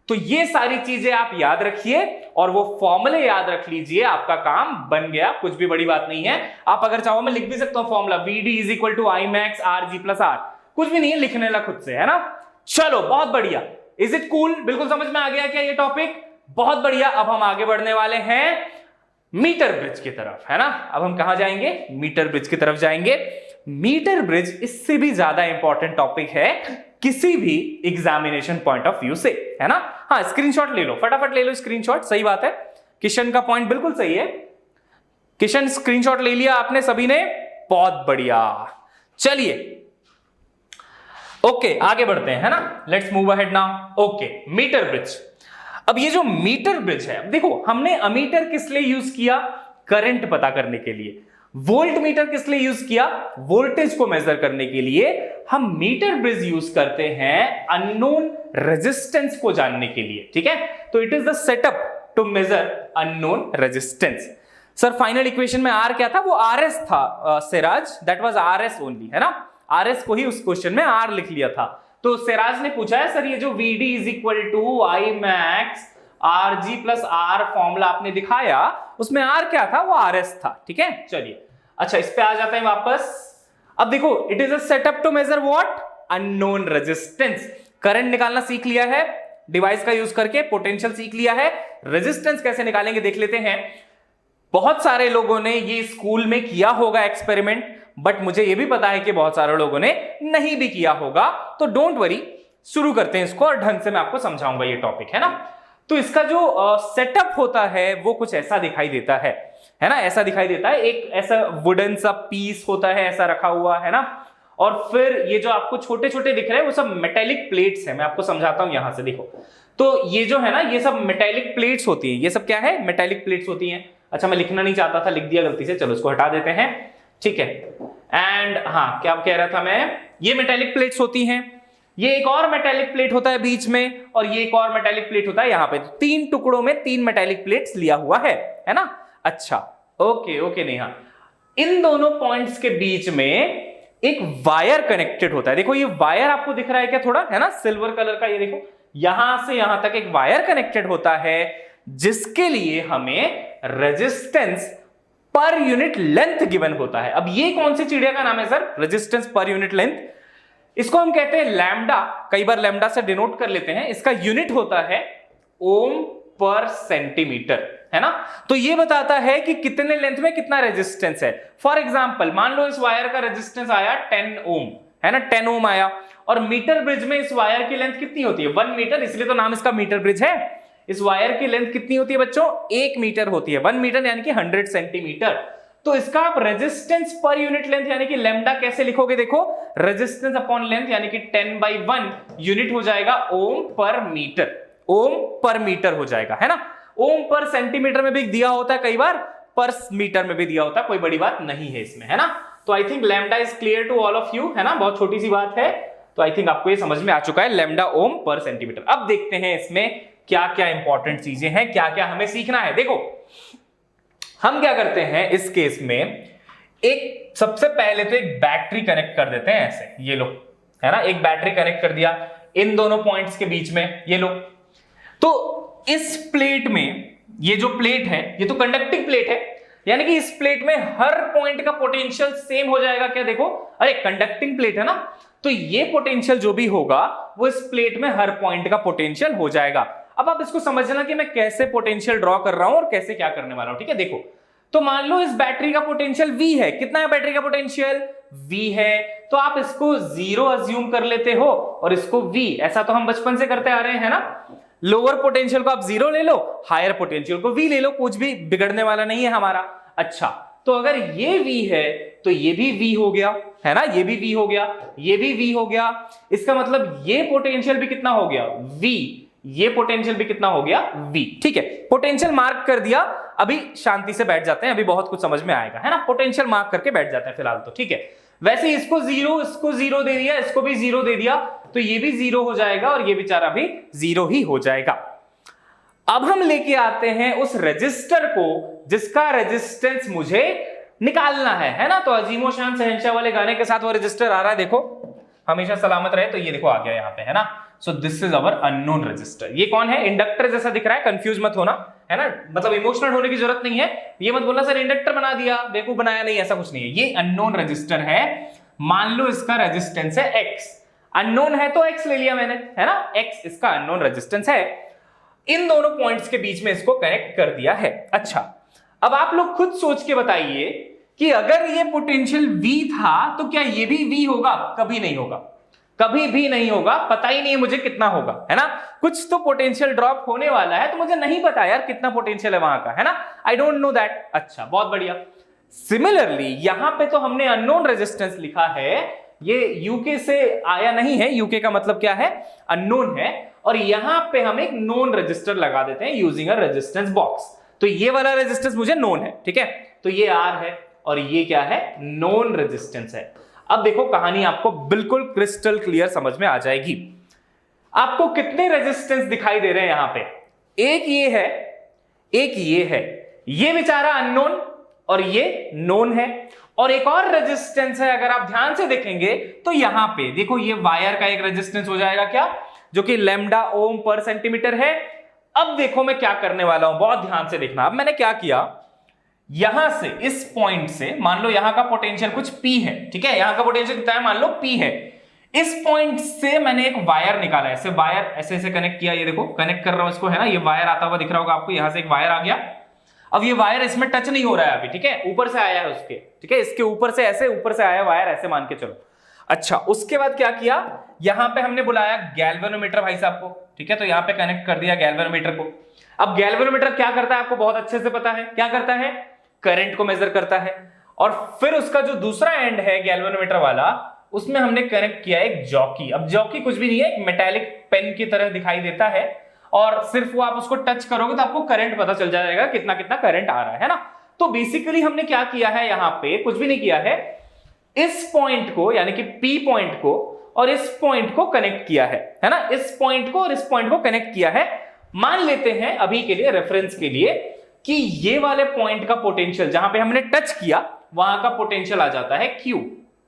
S2: तो ये सारी चीजें आप याद रखिए और वो फॉर्मूले याद रख लीजिए, आपका काम बन गया, कुछ भी बड़ी बात नहीं है। आप अगर चाहो मैं लिख भी सकता हूं formula, VD is equal to I max R G plus R, कुछ भी नहीं है, लिखने ला खुद से, है ना। चलो बहुत बढ़िया, इज इट कूल, बिल्कुल समझ में आ गया क्या ये टॉपिक? बहुत बढ़िया। अब हम आगे बढ़ने वाले हैं मीटर ब्रिज की तरफ, है ना। अब हम कहां जाएंगे, मीटर ब्रिज की तरफ जाएंगे। मीटर ब्रिज इससे भी ज्यादा इंपॉर्टेंट टॉपिक है किसी भी एग्जामिनेशन पॉइंट ऑफ व्यू से, है ना। हाँ, स्क्रीनशॉट ले लो, फटाफट ले लो स्क्रीनशॉट, सही बात है, किशन का पॉइंट बिल्कुल सही है। किशन स्क्रीनशॉट ले लिया आपने सभी ने, बहुत बढ़िया। चलिए ओके, आगे बढ़ते हैं, है ना, let's move ahead now. Okay, meter bridge. अब ये जो मीटर ब्रिज है, देखो हमने अमीटर किस लिए यूज किया, करंट पता करने के लिए। वोल्ट मीटर किस लिए यूज किया, वोल्टेज को मेजर करने के लिए। हम मीटर ब्रिज यूज करते हैं अननोन रेजिस्टेंस को जानने के लिए, ठीक है। तो it is the setup to measure unknown resistance. Sir final equation में आर क्या था, वो आरएस था Siraj, that was RS only, है ना, आरएस को ही उस क्वेश्चन में आर लिख लिया था। तो सिराज ने पूछा है सर ये जो VD is equal to I max R G plus R formula आपने दिखाया, उसमें आर क्या था, वो आरएस था, ठीक है। चलिए अच्छा, इस पे आ जाते हैं वापस। अब देखो, it is a setup to measure what, unknown resistance. Current निकालना सीख लिया है डिवाइस का यूज करके, पोटेंशियल सीख लिया है, रेजिस्टेंस कैसे निकालेंगे देख लेते हैं। बहुत सारे लोगों ने ये स्कूल में किया होगा एक्सपेरिमेंट, बट मुझे ये भी पता है कि बहुत सारे लोगों ने नहीं भी किया होगा, तो डोंट वरी, शुरू करते हैं इसको और ढंग से मैं आपको समझाऊंगा ये टॉपिक, है ना। तो इसका जो सेटअप होता है वो कुछ ऐसा दिखाई देता है ना, ऐसा दिखाई देता है, एक ऐसा वुडन सा पीस होता है ऐसा रखा हुआ, है ना। और फिर ये जो आपको छोटे छोटे दिख रहे हैं वो सब मेटेलिक प्लेट्स है, मैं आपको समझाता हूं यहां से देखो। तो ये जो है ना, ये सब मेटेलिक प्लेट्स होती है, ये सब क्या है, मेटेलिक प्लेट्स होती हैं। अच्छा, मैं लिखना नहीं चाहता था, लिख दिया गलती से, चलो इसको हटा देते हैं, ठीक है। एंड हाँ, क्या कह रहा था मैं, ये मेटेलिक प्लेट्स होती हैं, ये एक और मेटेलिक प्लेट होता है बीच में, और ये एक और मेटेलिक प्लेट होता है यहाँ पे। तो 3 टुकड़ों में 3 मेटेलिक प्लेट्स लिया हुआ है ना। अच्छा ओके नेहा, इन दोनों पॉइंट्स के बीच में एक वायर कनेक्टेड होता है। देखो ये वायर आपको दिख रहा है क्या थोड़ा, है ना, सिल्वर कलर का, ये देखो यहां से यहां तक एक वायर कनेक्टेड होता है, जिसके लिए हमें resistance per unit length given होता है। अब ये कौन सी चिड़िया का नाम है sir, resistance per unit length, इसको हम कहते हैं लैम्डा, कई बार लैम्डा से डिनोट कर लेते हैं। इसका यूनिट होता है ओम पर सेंटीमीटर, है ना। तो ये बताता है कि कितने लेंथ में कितना रेजिस्टेंस है। फॉर एग्जांपल मान लो इस वायर का रेजिस्टेंस आया 10 ओम, है ना, 10 ओम आया, और मीटर ब्रिज में इस वायर की लेंथ कितनी होती है, 1 मीटर, इसलिए तो नाम इसका मीटर ब्रिज है। इस वायर की लेंथ कितनी होती है बच्चों, 1 मीटर होती है, 1 मीटर यानी कि 100 सेंटीमीटर। तो इसका आप रेजिस्टेंस पर यूनिट लेंथ यानी कि लैम्डा कैसे लिखोगे, देखो रेजिस्टेंस अपॉन लेंथ यानी कि 10/1 यूनिट हो जाएगा ओम पर मीटर, ओम पर मीटर हो जाएगा, है ना। ओम पर सेंटीमीटर में भी दिया होता है कई बार, पर मीटर में भी दिया होता है, कोई बड़ी बात नहीं है इसमें, है ना। तो I think lambda is clear to all of you, है ना, बहुत छोटी सी बात है। तो आई थिंक आपको ये समझ में आ चुका है लैम्डा ओम पर सेंटीमीटर। अब देखते हैं इसमें क्या क्या इंपॉर्टेंट चीजें हैं, क्या क्या हमें सीखना है। देखो हम क्या करते हैं इस केस में, एक सबसे पहले तो एक बैटरी कनेक्ट कर देते हैं ऐसे, ये लो, है ना, एक बैटरी कनेक्ट कर दिया इन दोनों पॉइंट्स के बीच में, ये लो। तो इस प्लेट में, ये जो प्लेट है ये तो कंडक्टिंग प्लेट है, यानी कि इस प्लेट में हर पॉइंट का पोटेंशियल सेम हो जाएगा क्या, देखो, अरे कंडक्टिंग प्लेट है ना, तो ये पोटेंशियल जो भी होगा वो इस प्लेट में हर पॉइंट का पोटेंशियल हो जाएगा। अब आप इसको समझना कि मैं कैसे पोटेंशियल ड्रॉ कर रहा हूं और कैसे क्या करने वाला हूं, ठीक है। देखो तो मान लो इस बैटरी का पोटेंशियल V है, कितना है बैटरी का पोटेंशियल V है, तो आप इसको 0 अज्यूम कर लेते हो और इसको V, ऐसा तो हम बचपन से करते आ रहे हैं ना। लोअर पोटेंशियल को आप 0 ले लो, हायर पोटेंशियल को V ले लो, कुछ भी बिगड़ने वाला नहीं है हमारा। अच्छा, तो अगर ये V है तो ये भी V हो गया, है ना, ये भी V हो गया, ये भी V हो गया, इसका मतलब ये पोटेंशियल भी कितना हो गया V, ये पोटेंशियल भी कितना हो गया V, ठीक है। पोटेंशियल मार्क कर दिया, अभी शांति से बैठ जाते हैं, अभी बहुत कुछ समझ में आएगा, है ना। पोटेंशियल मार्क करके बैठ जाते हैं फिलहाल तो, ठीक है। वैसे इसको 0, इसको 0 दे दिया, इसको भी 0 दे दिया, तो ये भी 0 हो जाएगा और ये बेचारा भी 0 ही हो जाएगा। अब हम लेके आते हैं उस रजिस्टर को जिसका रेजिस्टेंस मुझे निकालना है ना। तो अजीमो शान शहंशाह वाले गाने के साथ वो रजिस्टर आ रहा है, देखो, हमेशा सलामत रहे, तो ये देखो आ गया यहाँ पे, है ना। So this is our unknown register. ये कौन है, इंडक्टर जैसा दिख रहा है, कंफ्यूज मत होना, है ना, मतलब इमोशनल होने की जरूरत नहीं है। ये मत बोलना सर इंडक्टर बना दिया, बेवकूफ बनाया, नहीं, ऐसा कुछ नहीं है। ये अननोन रजिस्टर है, मान लो इसका रेजिस्टेंस है X, अननोन है तो X ले लिया मैंने, है ना, X इसका अननोन रेजिस्टेंस है। इन दोनों पॉइंट्स के बीच में इसको कनेक्ट कर दिया है। अच्छा, अब आप लोग खुद सोच के बताइए कि अगर ये पोटेंशियल V था तो क्या ये भी V होगा? कभी नहीं होगा, कभी भी नहीं होगा, पता ही नहीं मुझे कितना होगा, है ना। कुछ तो पोटेंशियल ड्रॉप होने वाला है, तो मुझे नहीं पता यार कितना पोटेंशियल है वहां का, है ना, आई डोंट नो दैट। अच्छा, बहुत बढ़िया। सिमिलरली यहां पे तो हमने अननोन रेजिस्टेंस लिखा है, ये यूके से आया नहीं है, यूके का मतलब क्या है, अननोन है, और यहां पे हम एक नोन रजिस्टर लगा देते हैं यूजिंग अ रेजिस्टेंस बॉक्स। तो ये वाला रेजिस्टेंस मुझे नोन है, ठीक है, तो ये R है और ये क्या है, नोन रेजिस्टेंस है। अब देखो कहानी आपको बिल्कुल क्रिस्टल क्लियर समझ में आ जाएगी। आपको कितने रेजिस्टेंस दिखाई दे रहे हैं यहां पे, एक ये है, एक ये है, ये बेचारा अननोन और ये नोन है, और एक और रेजिस्टेंस है, अगर आप ध्यान से देखेंगे तो यहां पे देखो ये वायर का एक रेजिस्टेंस हो जाएगा क्या, जो कि लैम्डा ओम पर सेंटीमीटर है। अब देखो मैं क्या करने वाला हूं, बहुत ध्यान से देखना। अब मैंने क्या किया, यहां से इस पॉइंट से, मान लो यहां का पोटेंशियल कुछ P है, ठीक है, यहां का पोटेंशियल कितना है, मान लो P है, इस पॉइंट से मैंने एक वायर निकाला, ऐसे वायर ऐसे ऐसे कनेक्ट किया, ये देखो कनेक्ट कर रहा हूं इसको, है ना, ये वायर आता हुआ दिख रहा होगा आपको, यहां से एक वायर आ गया। अब ये वायर इसमें टच नहीं हो रहा है अभी, ठीक है, ऊपर से आया है उसके, ठीक है, इसके ऊपर से ऐसे ऊपर से आया वायर, ऐसे मान के चलो। अच्छा, उसके बाद क्या किया, यहां पे हमने बुलाया गैल्वेनोमीटर भाई साहब को, ठीक है, तो यहां पे कनेक्ट कर दिया गैल्वेनोमीटर को। अब गैल्वेनोमीटर क्या करता है आपको बहुत अच्छे से पता है, क्या करता है, करंट को मेजर करता है, और फिर उसका जो दूसरा एंड है गैल्वेनोमीटर वाला, उसमें हमने कनेक्ट किया एक जॉकी। अब जॉकी कुछ भी नहीं है, एक मेटालिक पेन की तरह दिखाई देता है, और सिर्फ वो आप उसको टच करोगे तो आपको करंट पता चल जाएगा कितना कितना करंट आ रहा है ना। तो बेसिकली हमने क्या किया है, यहां पे कुछ भी नहीं किया है, इस पॉइंट को यानी कि P पॉइंट को और इस पॉइंट को कनेक्ट किया है ना, इस पॉइंट को और इस पॉइंट को कनेक्ट किया है। मान लेते हैं अभी के लिए, रेफरेंस के लिए, कि ये वाले पॉइंट का पोटेंशियल जहां पे हमने टच किया वहां का पोटेंशियल आ जाता है Q,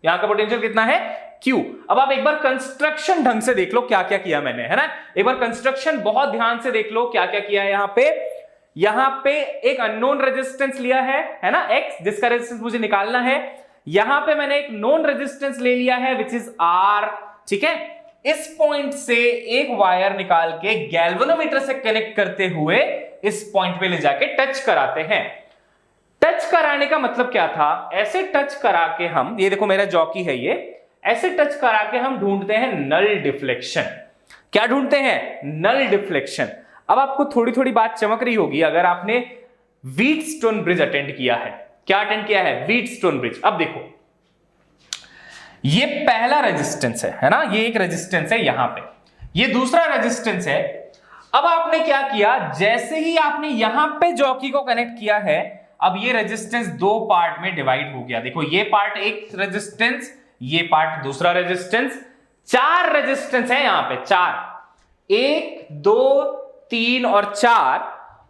S2: यहां का पोटेंशियल कितना है Q। अब आप एक बार कंस्ट्रक्शन ढंग से देख लो क्या क्या किया मैंने, है ना, एक बार कंस्ट्रक्शन बहुत ध्यान से देख लो क्या क्या किया है। यहां पे एक अननोन रेजिस्टेंस लिया है ना, X, जिसका रेजिस्टेंस मुझे निकालना है। यहां पे मैंने एक नोन रेजिस्टेंस ले लिया है विच इज R, ठीक है। इस पॉइंट से एक वायर निकाल के गैल्वेनोमीटर से कनेक्ट करते हुए इस पॉइंट पे ले जाके टच कराते हैं। टच कराने का मतलब क्या था, ऐसे टच करा के हम, ये देखो मेरा जॉकी है ये, ऐसे टच करा के हम ढूंढते हैं नल डिफ्लेक्शन। क्या ढूंढते हैं, नल डिफ्लेक्शन। अब आपको थोड़ी थोड़ी बात चमक रही होगी अगर आपने व्हीटस्टोन ब्रिज अटेंड किया है, क्या अटेंड किया है? Wheatstone bridge. अब देखो ये पहला रेजिस्टेंस है ना, ये एक रेजिस्टेंस है यहां पे, ये दूसरा रेजिस्टेंस है। अब आपने क्या किया, जैसे ही आपने यहां पे जॉकी को कनेक्ट किया है, अब ये रेजिस्टेंस दो पार्ट में डिवाइड हो गया। देखो ये पार्ट एक रेजिस्टेंस, ये पार्ट दूसरा रेजिस्टेंस, चार रेजिस्टेंस है यहां पे, चार, 1 2 3 और 4,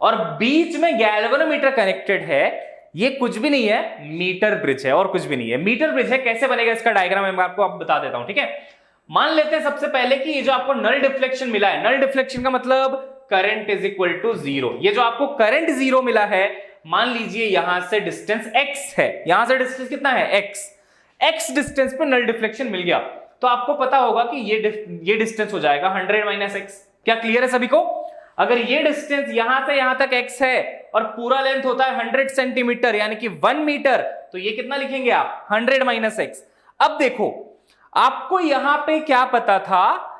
S2: और बीच में गैल्वेनोमीटर कनेक्टेड है। ये कुछ भी नहीं है, मीटर ब्रिज है और कुछ भी नहीं है, मीटर ब्रिज है। कैसे बनेगा इसका डायग्राम मैं आपको अब बता देता हूं, ठीक है। मान लेते हैं सबसे पहले कि ये जो आपको नल डिफ्लेक्शन मिला है, नल डिफ्लेक्शन का मतलब करंट इज इक्वल टू 0। ये जो आपको करंट 0 मिला है, मान लीजिए यहां से डिस्टेंस x है, यहां से डिस्टेंस कितना है? x डिस्टेंस पे नल डिफ्लेक्शन मिल गया, तो आपको पता होगा कि ये डिस्टेंस हो जाएगा 100 माइनस x। क्या क्लियर है सभी को? अगर ये डिस्टेंस यहां से यहां तक x है और पूरा लेंथ होता है 100 सेंटीमीटर यानी कि 1 मीटर, तो ये कितना लिखेंगे आप? 100 माइनस x। अब देखो आपको यहां पे क्या पता था?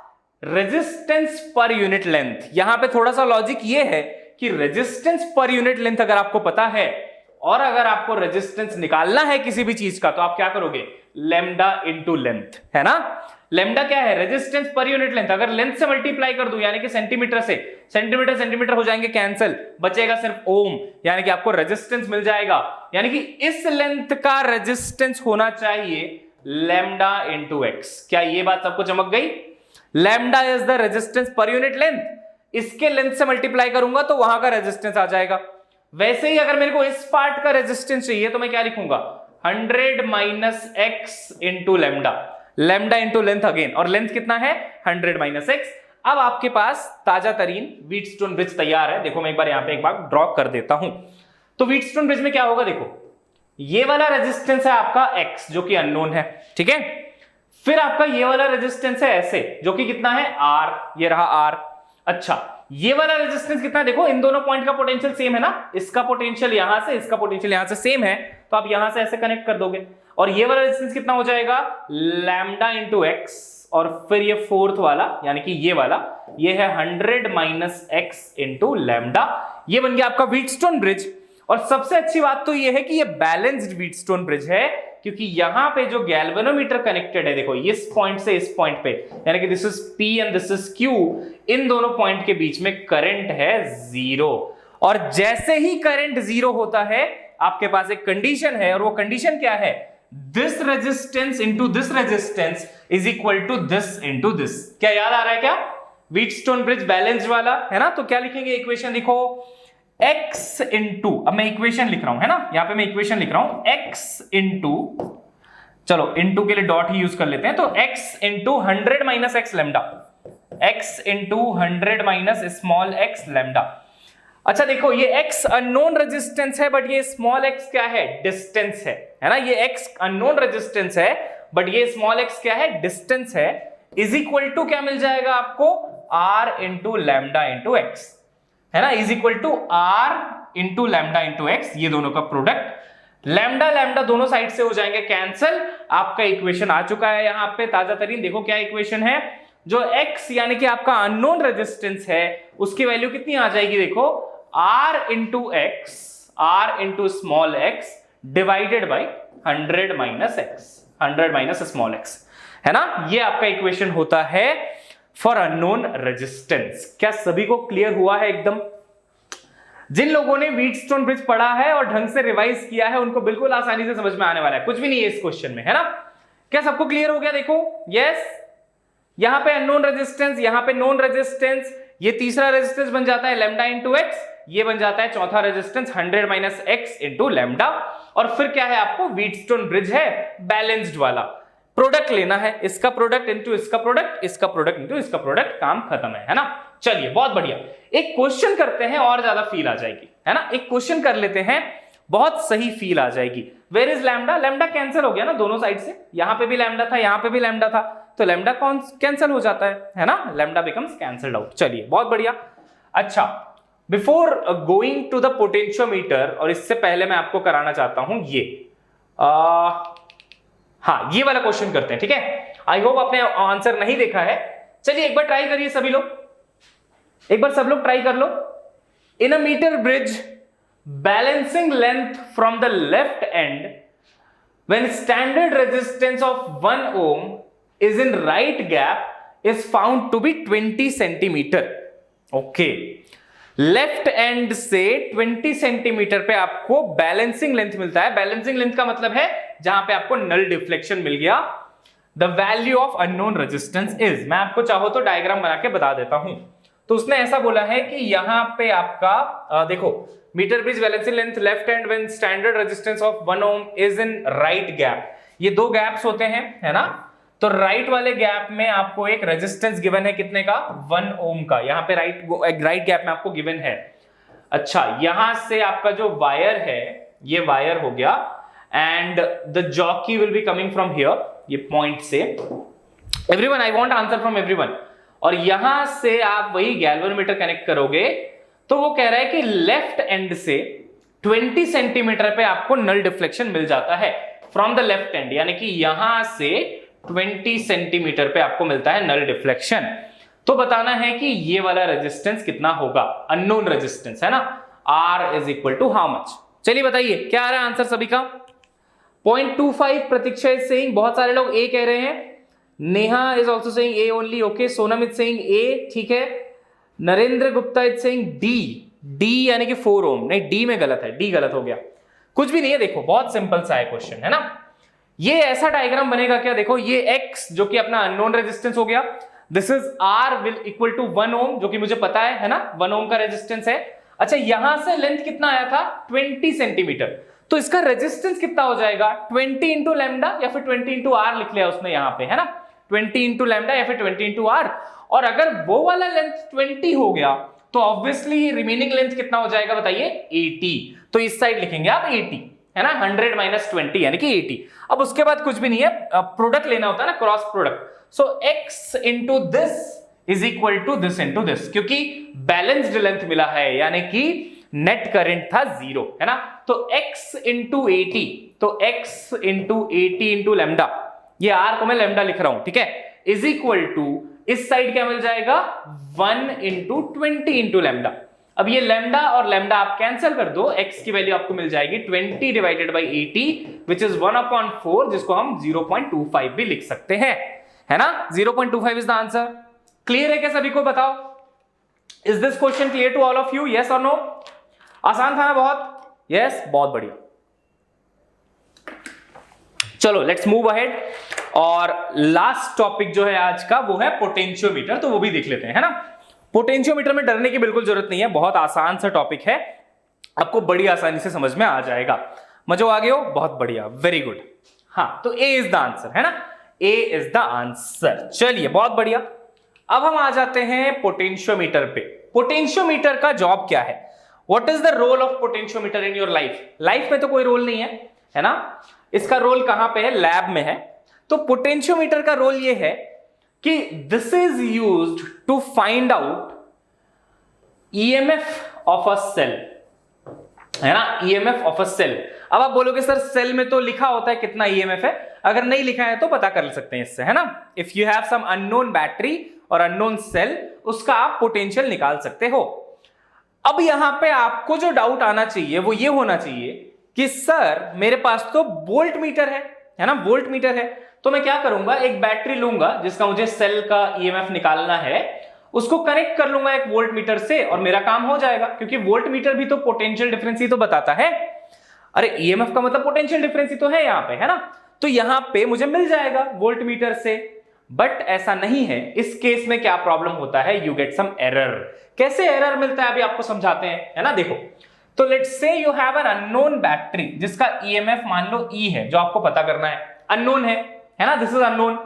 S2: Resistance per unit length. यहां पे थोड़ा सा लॉजिक ये है कि रेजिस्टेंस पर यूनिट लेंथ अगर आपको पता है और अगर आपको रेजिस्टेंस निकालना है किसी भी चीज का, तो आप क्या करोगे? लैम्डा इनटू लेंथ, है ना। लैम्डा क्या है? Resistance per unit length. अगर लेंथ से मल्टीप्लाई कर दूं यानी कि सेंटीमीटर से, सेंटीमीटर हो जाएंगे कैंसिल, बचेगा सिर्फ ओम, यानी कि आपको रेजिस्टेंस मिल जाएगा। यानी कि इस लेंथ का रेजिस्टेंस होना चाहिए लैम्डा इनटू एक्स। क्या ये बात सबको चमक गई? Lambda is the resistance per unit length, इसके लेंथ से मल्टीप्लाई करूंगा तो वहां का रेजिस्टेंस आ जाएगा। वैसे ही अगर मेरे को इस पार्ट का रेजिस्टेंस चाहिए तो मैं क्या लिखूंगा? 100 minus x into lambda, lambda into length again, और लेंथ कितना है? 100 माइनस एक्स। अब आपके पास ताजा तरीन व्हीटस्टोन ब्रिज तैयार है। देखो मैं एक बार यहां पे एक बार ड्रॉ कर देता हूं। तो व्हीटस्टोन ब्रिज में क्या होगा? देखो ये वाला रेजिस्टेंस है आपका x जो कि अननोन है, ठीक है। फिर आपका ये वाला रेजिस्टेंस है ऐसे जो कि कितना है? r, ये रहा r। अच्छा ये वाला रेजिस्टेंस कितना है? देखो इन दोनों पॉइंट का पोटेंशियल सेम है ना, इसका पोटेंशियल यहां से, इसका पोटेंशियल यहां से सेम है, तो आप यहां से ऐसे कनेक्ट कर दोगे। और ये वाला रेजिस्टेंस कितना हो जाएगा? लैम्डा इंटू एक्स, और फिर ये फोर्थ वाला यानी कि ये वाला, ये है 100 माइनस एक्स इंटू लैम्डा। ये बन गया आपका व्हीटस्टोन ब्रिज। और सबसे अच्छी बात तो ये है कि ये बैलेंस्ड व्हीटस्टोन ब्रिज है, क्योंकि यहां पे जो गैल्वेनोमीटर कनेक्टेड है, देखो इस पॉइंट से इस पॉइंट पे, यानी कि this is P and this is Q, इन दोनों पॉइंट के बीच में करंट है 0। और जैसे ही करंट 0 होता है आपके पास एक कंडीशन है, और वो कंडीशन क्या है? This resistance into this resistance is equal to this into this. क्या याद आ रहा है क्या? व्हीटस्टोन ब्रिज बैलेंस्ड वाला है ना। तो क्या लिखेंगे? इक्वेशन लिखो x इंटू, अब मैं इक्वेशन लिख रहा हूं, है ना, यहां पे मैं इक्वेशन लिख रहा हूं, x इंटू, चलो इंटू के लिए डॉट ही यूज कर लेते हैं, तो x into 100 minus x lambda, x into 100 minus small x lambda. अच्छा देखो ये x अननोन रेजिस्टेंस है, बट ये स्मॉल x क्या है? डिस्टेंस है ना। ये x अननोन रेजिस्टेंस है, बट ये स्मॉल x क्या है? डिस्टेंस है। इज इक्वल टू क्या मिल जाएगा आपको? r into lambda into x, है ना, is equal to r into lambda into x, ये दोनों का प्रोडक्ट। लैम्डा लैम्डा दोनों साइड से हो जाएंगे कैंसिल। आपका इक्वेशन आ चुका है यहां पे ताजा तरीन। देखो क्या इक्वेशन है? जो x यानी कि आपका अननोन रेजिस्टेंस है उसकी वैल्यू कितनी आ जाएगी? देखो r into x, r into small x divided by 100 minus x, 100 minus small x, है ना। ये आपका इक्वेशन होता है फॉर अननोन रेजिस्टेंस। क्या सभी को क्लियर हुआ है एकदम? जिन लोगों ने व्हीटस्टोन ब्रिज पढ़ा है और ढंग से रिवाइज किया है उनको बिल्कुल आसानी से समझ में आने वाला है, कुछ भी नहीं है इस क्वेश्चन में, है ना। क्या सबको क्लियर हो गया? देखो यस, यहां पे अननोन रेजिस्टेंस, यहां पे नोन रेजिस्टेंस, ये तीसरा रेजिस्टेंस बन जाता है लैम्डा इंटू एक्स, ये बन जाता है चौथा resistance 100 minus x into lambda. और फिर क्या है? आपको व्हीटस्टोन ब्रिज है बैलेंस्ड वाला। प्रोडक्ट लेना है, इसका प्रोडक्ट इंटू इसका प्रोडक्ट, इसका प्रोडक्ट इंटू इसका प्रोडक्ट, काम खत्म है ना। चलिए बहुत बढ़िया, एक क्वेश्चन करते हैं और ज्यादा फील आ जाएगी, है ना। एक क्वेश्चन कर लेते हैं, बहुत सही फील आ जाएगी। Where is lambda? Lambda cancel हो गया ना दोनों साइड से, यहां पे भी लैम्डा था, यहां पे भी लैम्डा था, तो लैम्डा कौन कैंसिल हो जाता है ना, लैम्डा बिकम्स कैंसिल्ड आउट। चलिए बहुत बढ़िया। अच्छा before going to the potentiometer, और इससे पहले मैं आपको कराना चाहता हूं ये हाँ ये वाला क्वेश्चन करते हैं, ठीक है। आई होप आपने आंसर नहीं देखा है। चलिए एक बार ट्राई करिए सभी लोग, एक बार सब लोग ट्राई कर लो। In a meter bridge balancing length from the left and when standard resistance of 1 ohm is in right gap is found to be 20 centimeter. Okay, left end से 20 सेंटीमीटर पे आपको बैलेंसिंग लेंथ मिलता है। Balancing length का मतलब है जहां पे आपको नल डिफ्लेक्शन मिल गया। The value of unknown resistance is, मैं आपको चाहो तो डायग्राम बना के बता देता हूं। तो उसने ऐसा बोला है कि यहां पे आपका देखो, meter bridge balancing length left and when standard resistance of 1 ohm is in right gap. ये दो गैप्स होते हैं, है ना। तो राइट वाले गैप में आपको एक रेजिस्टेंस गिवन है, कितने का, 1 ohm का। यहां पे राइट गैप में आपको गिवन है। अच्छा, यहां से आपका जो वायर है, ये वायर हो गया, and the jockey will be coming from here, ये पॉइंट से। Everyone, I want answer from everyone. और यहां से आप वही गैल्वेनोमीटर कनेक्ट करोगे तो वो कह रहा है कि लेफ्ट एंड से 20 सेंटीमीटर पे आपको नल डिफ्लेक्शन मिल जाता है फ्रॉम द लेफ्ट एंड, यानी कि यहां से 20 सेंटीमीटर पे आपको मिलता है नल डिफ्लेक्शन। तो बताना है कि ये वाला रेजिस्टेंस कितना होगा, अननोन रेजिस्टेंस है ना, R is equal to how much. चलिए बताइए क्या आ रहा है आंसर सभी का। 0.25 प्रतीक्षा इज सेइंग, बहुत सारे लोग A कह रहे हैं। Neha is also saying A only, okay. Sonam is saying A, ठीक है। Narendra Gupta is saying D यानी कि 4 ohm, नहीं D में गलत है, D गलत हो गया। कुछ भी नहीं है, देखो बहुत सिंपल सा है क्वेश्चन, है ना। ये ऐसा डायग्राम बनेगा क्या, देखो ये X जो कि अपना अननोन रेजिस्टेंस हो गया, this is R will equal to 1 ohm जो कि मुझे पता है ना, 1 ohm का रेजिस्टेंस है। अच्छा, यहां से लेंथ कितना आया था, 20 सेंटीमीटर, तो इसका रेजिस्टेंस कितना हो जाएगा, 20 इंटू लैम्डा या फिर 20 इंटू R लिख लिया उसने यहां पे, है ना, 20 इंटू लैम्डा या फिर 20 इंटू R। और अगर वो वाला लेंथ 20 हो गया तो ऑब्वियसली रिमेनिंग लेंथ कितना हो जाएगा बताइए, 80। तो इस साइड लिखेंगे आप 80, है ना, 100 माइनस 20 यानी कि 80। अब उसके बाद कुछ भी नहीं है, प्रोडक्ट लेना होता है ना, cross product. So x into this is equal to this into this, क्योंकि बैलेंस्ड लेंथ मिला है यानी कि नेट करंट था 0, है ना। तो x इंटू 80, तो x इंटू 80 इंटू लैम्डा, ये R को मैं लैम्डा लिख रहा हूं, ठीक है, इज इक्वल टू इस साइड क्या मिल जाएगा, 1 इंटू 20 इंटू लैम्डा। अब ये लैम्डा और लैम्डा आप कैंसिल कर दो, x की वैल्यू आपको मिल जाएगी 20 डिवाइडेड बाई 80 विच इज 1/4, जिसको हम 0.25 भी लिख सकते हैं, है ना। 0.25 इज द आंसर। क्लियर है क्या सभी को, बताओ। Is this question clear to all of you, yes और नो। आसान था ना बहुत, यस, बहुत बढ़िया। चलो लेट्स मूव अहेड, और लास्ट टॉपिक जो है आज का वो है पोटेंशियोमीटर, तो वो भी देख लेते हैं, है ना। पोटेंशियोमीटर में डरने की बिल्कुल जरूरत नहीं है, बहुत आसान सा टॉपिक है, आपको बड़ी आसानी से समझ में आ जाएगा। मजो आ गया हो, बहुत बढ़िया, वेरी गुड। हाँ, तो ए इज द आंसर, है ना, ए इज द आंसर। चलिए बहुत बढ़िया, अब हम आ जाते हैं पोटेंशियोमीटर पे। पोटेंशियोमीटर का जॉब क्या है, what is the role of potentiometer in your life. Life में तो कोई रोल नहीं है ना, इसका रोल कहां पे है, लैब में है। तो पोटेंशियोमीटर का रोल ये है कि this is used to find out EMF of a cell, है ना, ईएमएफ ऑफ अ सेल। अब आप बोलोगे सर सेल में तो लिखा होता है कितना ईएमएफ है, अगर नहीं लिखा है तो पता कर सकते हैं इससे, है ना। If you have some unknown battery और अननोन सेल, उसका आप पोटेंशियल निकाल सकते हो। अब यहां पे आपको जो डाउट आना चाहिए वो ये होना चाहिए कि सर मेरे पास तो वोल्ट मीटर है ना, वोल्ट मीटर है, तो मैं क्या करूंगा, एक बैटरी लूंगा जिसका मुझे सेल का ईएमएफ निकालना है, उसको कनेक्ट कर लूंगा एक वोल्ट मीटर से और मेरा काम हो जाएगा, क्योंकि वोल्ट मीटर भी तो पोटेंशियल डिफरेंस ही तो बताता है। अरे ईएमएफ का मतलब पोटेंशियल डिफरेंस ही तो है यहाँ पे, है ना। तो यहां पे मुझे मिल जाएगा वोल्ट मीटर से, बट ऐसा नहीं है। इस केस में क्या प्रॉब्लम होता है, यू गेट सम एरर। कैसे एरर मिलता है अभी आपको समझाते हैं, है ना। देखो, तो let's say you have an unknown battery जिसका ईएमएफ मान लो E है, जो आपको पता करना है, अननोन है ना, दिस इज अननोन।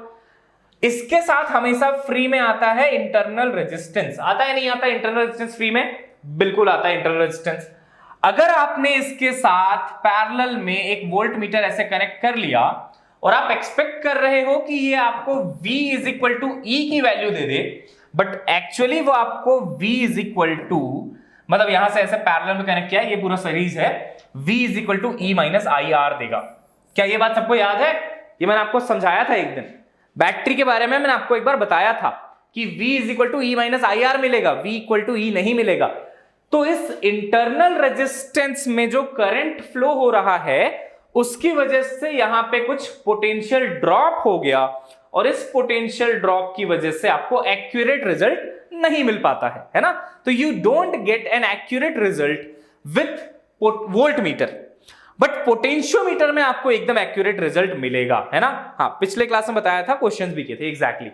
S2: इसके साथ हमेशा फ्री में आता है इंटरनल रेजिस्टेंस। आता है नहीं आता इंटरनल रेजिस्टेंस फ्री में, बिल्कुल आता है इंटरनल रेजिस्टेंस। अगर आपने इसके साथ पैरेलल में एक वोल्ट मीटर ऐसे कनेक्ट कर लिया और आप एक्सपेक्ट कर रहे हो कि ये आपको V is equal to E की वैल्यू दे दे, बट एक्चुअली वो आपको V इज इक्वल टू, मतलब यहां से ऐसे पैरेलल में कनेक्ट किया, ये पूरा सीरीज है, V is equal to E minus IR देगा। क्या ये बात सबको याद है, ये मैंने आपको समझाया था एक दिन बैटरी के बारे में, मैंने आपको एक बार बताया था कि V is equal to E minus IR मिलेगा, V इक्वल टू E नहीं मिलेगा। तो इस इंटरनल रेजिस्टेंस में जो करंट फ्लो हो रहा है उसकी वजह से यहां पे कुछ पोटेंशियल ड्रॉप हो गया, और इस पोटेंशियल ड्रॉप की वजह से आपको एक्यूरेट रिजल्ट नहीं मिल पाता है ना। तो you don't get an accurate result with volt meter, but potentiometer में आपको एकदम एक्यूरेट रिजल्ट मिलेगा, है ना। हाँ, पिछले क्लास में बताया था, क्वेश्चंस भी किए थे एग्जैक्टली।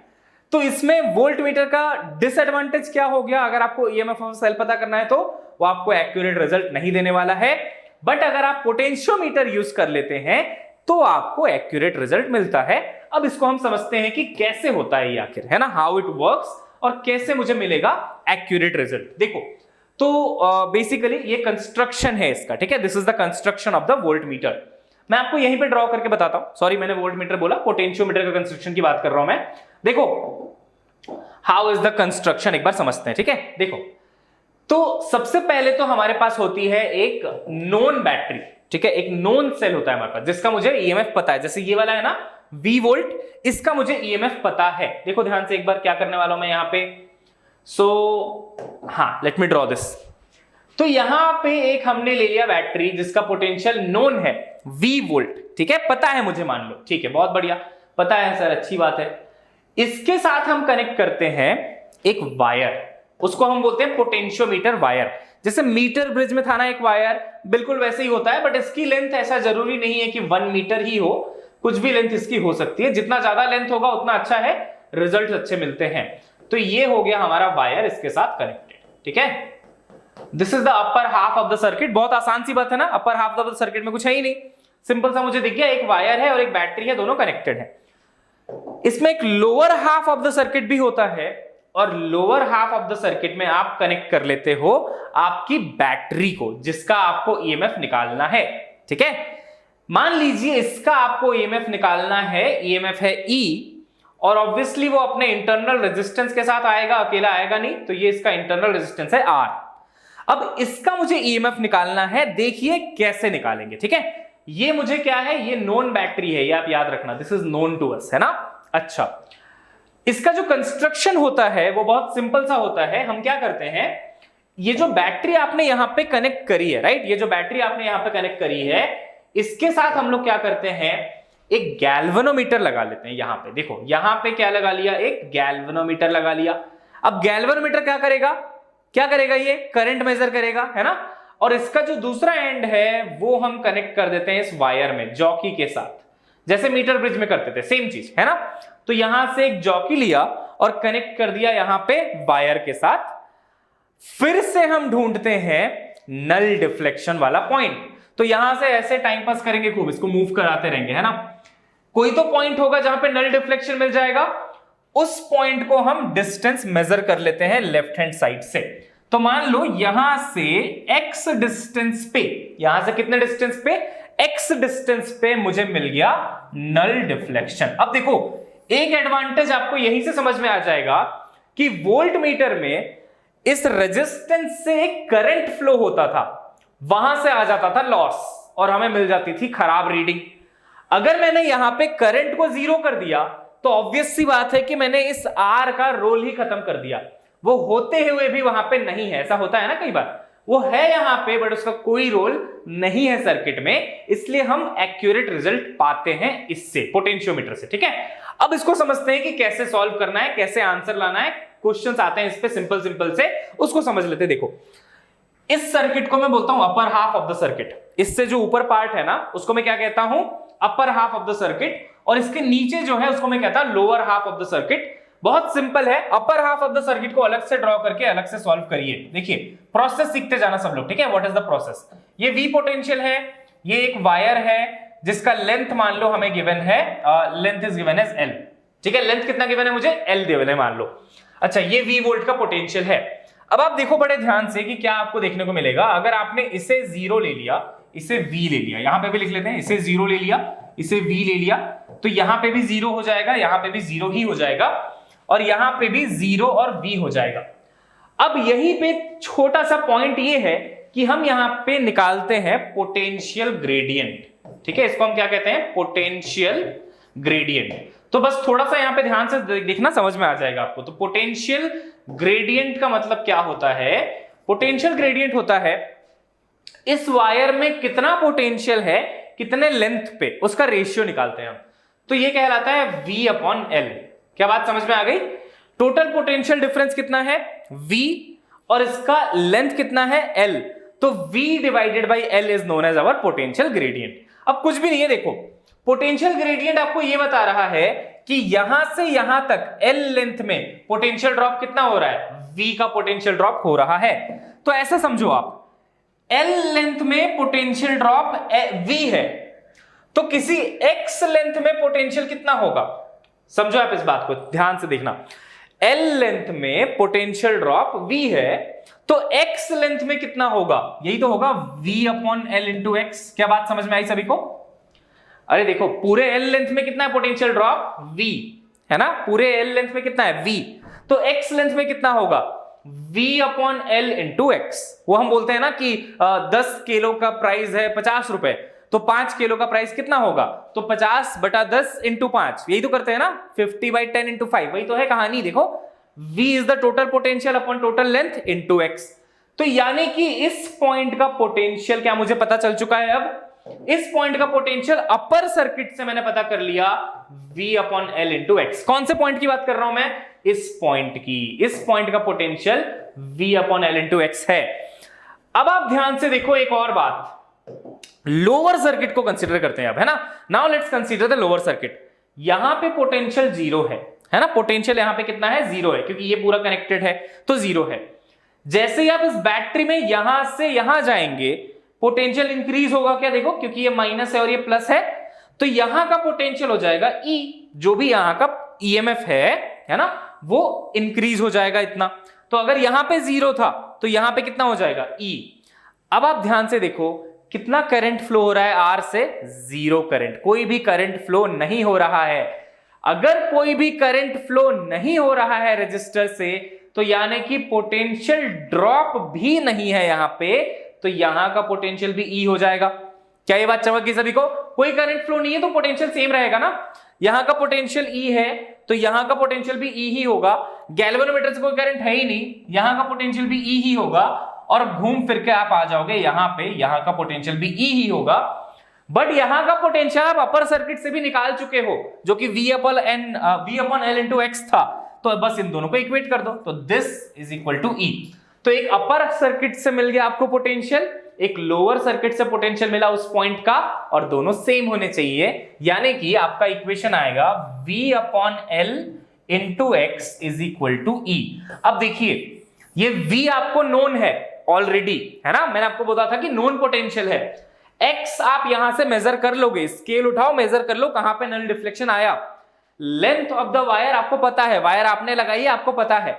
S2: तो इसमें वोल्ट मीटर का डिसएडवांटेज क्या हो गया, अगर आपको ईएमएफ ऑफ सेल पता करना है तो वो आपको एक्यूरेट रिजल्ट नहीं देने वाला है, बट अगर आप पोटेंशियोमीटर यूज कर लेते हैं तो आपको एक्यूरेट रिजल्ट मिलता है। अब इसको हम समझते हैं कि कैसे होता है ये आखिर, है ना, हाउ इट वर्क्स, और कैसे मुझे मिलेगा एक्यूरेट रिजल्ट। देखो, तो बेसिकली ये कंस्ट्रक्शन है इसका, ठीक है, this is the construction of the volt meter. मैं आपको यहीं पे ड्रॉ करके बताता हूं, सॉरी मैंने वोल्ट मीटर बोला, पोटेंशियोमीटर का कंस्ट्रक्शन की बात कर रहा हूं मैं। देखो हाउ इज द कंस्ट्रक्शन, एक बार समझते हैं, ठीक है। देखो, तो सबसे पहले तो हमारे पास होती है एक नोन बैटरी, ठीक है, एक नोन सेल होता है हमारे पास जिसका मुझे ईएमएफ पता है, जैसे ये वाला है ना V वोल्ट, इसका मुझे ईएमएफ पता है। देखो ध्यान से एक बार क्या करने वाला हूं मैं यहां पे, हाँ, लेट मी ड्रॉ दिस। तो यहां पे एक हमने ले लिया बैटरी जिसका पोटेंशियल नोन है V वोल्ट, ठीक है, पता है मुझे, मान लो, ठीक है, बहुत बढ़िया, पता है सर, अच्छी बात है। इसके साथ हम कनेक्ट करते हैं एक वायर, उसको हम बोलते हैं पोटेंशियोमीटर वायर। जैसे मीटर ब्रिज में था ना एक वायर, बिल्कुल वैसे ही होता है, बट इसकी लेंथ ऐसा जरूरी नहीं है कि 1 मीटर ही हो, कुछ भी लेंथ इसकी हो सकती है, जितना ज्यादा लेंथ होगा उतना अच्छा है, रिजल्ट अच्छे मिलते हैं। तो ये हो गया हमारा वायर इसके साथ कनेक्टेड, ठीक है। This is the upper half of the circuit, बहुत आसान सी बात है ना, upper half of the circuit में कुछ है ही नहीं, सिंपल सा मुझे दिख गया, एक वायर है और एक बैटरी है, दोनों कनेक्टेड है। इसमें एक lower half of the circuit भी होता है, और lower half of the circuit में आप कनेक्ट कर लेते हो आपकी बैटरी को, जिसका आपको ईएमएफ निकालना है, ठीक है। मान लीजिए इसका आपको ईएमएफ निकालना है, ईएमएफ है E, और ऑब्वियसली वो अपने इंटरनल रेजिस्टेंस के साथ आएगा, अकेला आएगा नहीं, तो ये इसका इंटरनल रेजिस्टेंस है R। अब इसका मुझे ईएमएफ निकालना है, देखिए कैसे निकालेंगे, ठीक है। ये मुझे क्या है, ये नोन बैटरी है, ये आप याद रखना, this is known to us, है ना। अच्छा, इसका जो कंस्ट्रक्शन होता है वो बहुत सिंपल सा होता है। हम क्या करते हैं, ये जो बैटरी आपने यहां पे कनेक्ट करी है, राइट, ये जो बैटरी आपने यहां पे कनेक्ट करी है, इसके साथ हम लोग क्या करते हैं, एक गैल्वेनोमीटर लगा लेते हैं यहां पे। देखो यहां पे क्या लगा लिया, एक गैल्वेनोमीटर लगा लिया। अब गैल्वेनोमीटर क्या करेगा, ये करंट मेजर करेगा, है ना। और इसका जो दूसरा एंड है वो हम कनेक्ट कर देते हैं इस वायर में, जॉकी के साथ, जैसे मीटर ब्रिज में करते थे, सेम चीज, है ना। तो यहां से एक जॉकी लिया और कनेक्ट कर दिया यहां पे वायर के साथ। फिर से हम ढूंढते हैं नल डिफ्लेक्शन वाला पॉइंट, तो यहां से ऐसे टाइम पास करेंगे खूब, इसको मूव कराते रहेंगे, है ना। कोई तो पॉइंट होगा जहां पे नल डिफ्लेक्शन मिल जाएगा, उस पॉइंट को हम डिस्टेंस मेजर कर लेते हैं लेफ्ट हैंड साइड से। तो मान लो यहां से x डिस्टेंस पे, यहां से कितने डिस्टेंस पे, x डिस्टेंस पे मुझे मिल गया नल डिफ्लेक्शन। अब देखो एक एडवांटेज आपको यहीं से समझ में आ जाएगा कि वोल्ट मीटर में इस रेजिस्टेंस से एक करंट फ्लो होता था, वहां से आ जाता था लॉस और हमें मिल जाती थी खराब रीडिंग। अगर मैंने यहां पे करंट को 0 कर दिया तो ऑब्वियस सी बात है कि मैंने इस R का रोल ही खत्म कर दिया, वो होते हुए भी वहां पे नहीं है। ऐसा होता है ना कई बार, वो है यहां पे बट उसका कोई रोल नहीं है सर्किट में, इसलिए हम एक्यूरेट रिजल्ट पाते हैं इससे, पोटेंशियोमीटर से, ठीक है। अब इसको समझते हैं कि कैसे सॉल्व करना है, कैसे आंसर लाना है। क्वेश्चंस आते हैं इस पे सिंपल से, उसको समझ लेते हैं। देखो इस सर्किट को मैं बोलता हूं upper half of the circuit, इससे जो ऊपर पार्ट है ना उसको मैं क्या कहता हूं, upper half of the circuit, और इसके नीचे जो है उसको मैं कहता हूं lower half of the circuit. बहुत सिंपल है, upper half of the circuit को अलग से ड्रॉ करके अलग से सॉल्व करिए। देखिए प्रोसेस सीखते जाना सब लोग, ठीक है। व्हाट इज द प्रोसेस, ये V पोटेंशियल है, ये एक वायर है जिसका लेंथ मान लो हमें गिवन है, length is given as L, ठीक है। लेंथ कितना गिवन है मुझे, L गिवन है मान लो। अच्छा, ये V वोल्ट का पोटेंशियल है। अब आप देखो बड़े ध्यान से कि क्या आपको देखने को मिलेगा, अगर आपने इसे 0 ले लिया, इसे V ले लिया, यहां पे भी लिख लेते हैं, इसे 0 ले लिया, इसे V ले लिया, तो यहां पे भी 0 हो जाएगा, यहां पे भी 0 ही हो जाएगा, और यहां पे भी 0 और V हो जाएगा। अब यहीं पे छोटा सा पॉइंट ये है कि हम यहां पे निकालते हैं पोटेंशियल ग्रेडियंट, ठीक है। इसको हम क्या कहते हैं, पोटेंशियल ग्रेडियंट। तो बस थोड़ा सा यहां पे ध्यान से देखना, समझ में आ जाएगा आपको। तो पोटेंशियल ग्रेडियंट का मतलब क्या होता है, पोटेंशियल ग्रेडियंट होता है इस वायर में कितना पोटेंशियल है कितने लेंथ पे, उसका रेशियो निकालते हैं हम। तो ये कहलाता है V अपॉन L। क्या बात समझ में आ गई? टोटल पोटेंशियल डिफरेंस कितना है V और इसका लेंथ कितना है L, तो V divided by L is known as our potential gradient. अब कुछ भी नहीं है, देखो पोटेंशियल ग्रेडियंट आपको ये बता रहा है कि यहां से यहां तक L लेंथ में पोटेंशियल ड्रॉप कितना हो रहा है, V का पोटेंशियल ड्रॉप हो रहा है। तो ऐसा समझो आप L लेंथ में पोटेंशियल ड्रॉप V है, तो किसी X लेंथ में पोटेंशियल कितना होगा? समझो आप इस बात को ध्यान से देखना। L लेंथ में पोटेंशियल ड्रॉप V है, तो X लेंथ में कितना होगा? यही तो होगा V upon L into x. क्या बात समझ में आई सभी को? अरे देखो पूरे L लेंथ में कितना है पोटेंशियल ड्रॉप V, है ना? पूरे L लेंथ में कितना है V, तो X लेंथ में कितना होगा V upon L into x. वो हम बोलते हैं ना कि 10 किलो का प्राइस है 50 रुपए, तो 5 किलो का प्राइस कितना होगा, तो 50 बटा 10 इंटू 5, यही तो करते हैं ना, 50 बाई 10 इंटू 5, वही तो है कहानी। देखो V is the total potential upon total length into x. तो यानी कि इस पॉइंट का पोटेंशियल क्या मुझे पता चल चुका है? अब इस पॉइंट का पोटेंशियल अपर सर्किट से मैंने पता कर लिया V upon L into x. कौन से पॉइंट की बात कर रहा हूं मैं? इस पॉइंट की। इस पॉइंट का potential V upon L into x है। अब आप ध्यान से देखो एक और बात, लोअर सर्किट को कंसीडर करते हैं अब, है ना? Now let's consider the lower circuit. यहां पे पोटेंशियल जीरो है ना? पोटेंशियल यहां पे कितना है? जीरो है, क्योंकि ये पूरा कनेक्टेड है तो जीरो है। जैसे ही आप इस बैटरी में यहां से यहां जाएंगे पोटेंशियल इंक्रीज होगा क्या? देखो क्योंकि ये माइनस है और ये प्लस है, तो यहां का पोटेंशियल हो जाएगा E, जो भी यहां का EMF है ना, वो इंक्रीज हो जाएगा इतना। तो अगर यहां पे जीरो था तो यहां पे कितना हो जाएगा E। अब आप ध्यान से देखो कितना करंट फ्लो हो रहा है R से? जीरो करंट, कोई भी करंट फ्लो नहीं हो रहा है। अगर कोई भी करंट फ्लो नहीं हो रहा है रजिस्टर से, तो यानी कि पोटेंशियल ड्रॉप भी नहीं है यहां पे, तो यहां का पोटेंशियल भी E हो जाएगा। क्या ये बात समझ गई सभी को? कोई करंट फ्लो नहीं है तो पोटेंशियल सेम रहेगा ना। यहां का पोटेंशियल E है तो यहां का पोटेंशियल भी E ही होगा। गैल्वेनोमीटर से कोई करंट है ही नहीं, यहां का पोटेंशियल भी E ही होगा। और घूम फिर के आप आ जाओगे यहां पे, यहां का पोटेंशियल भी E ही होगा। बट यहां का पोटेंशियल आप अपर सर्किट से भी निकाल चुके हो, जो कि V upon L into x था। तो बस इन दोनों को इक्वेट कर दो, तो this is equal to E। तो एक अपर सर्किट से मिल गया आपको पोटेंशियल, एक लोअर सर्किट से पोटेंशियल मिला उस पॉइंट का, और दोनों सेम होने चाहिए। यानी कि आपका इक्वेशन आएगा V upon L into x is equal to E। अब देखिए ये V आपको नोन है ऑलरेडी, है ना? मैंने आपको बोला था कि नोन पोटेंशियल है। X आप यहां से मेजर कर लोगे, स्केल उठाओ मेजर कर लो कहां पे नल डिफ्लेक्शन आया। लेंथ ऑफ द वायर आपको पता है, वायर आपने लगाई है आपको पता है,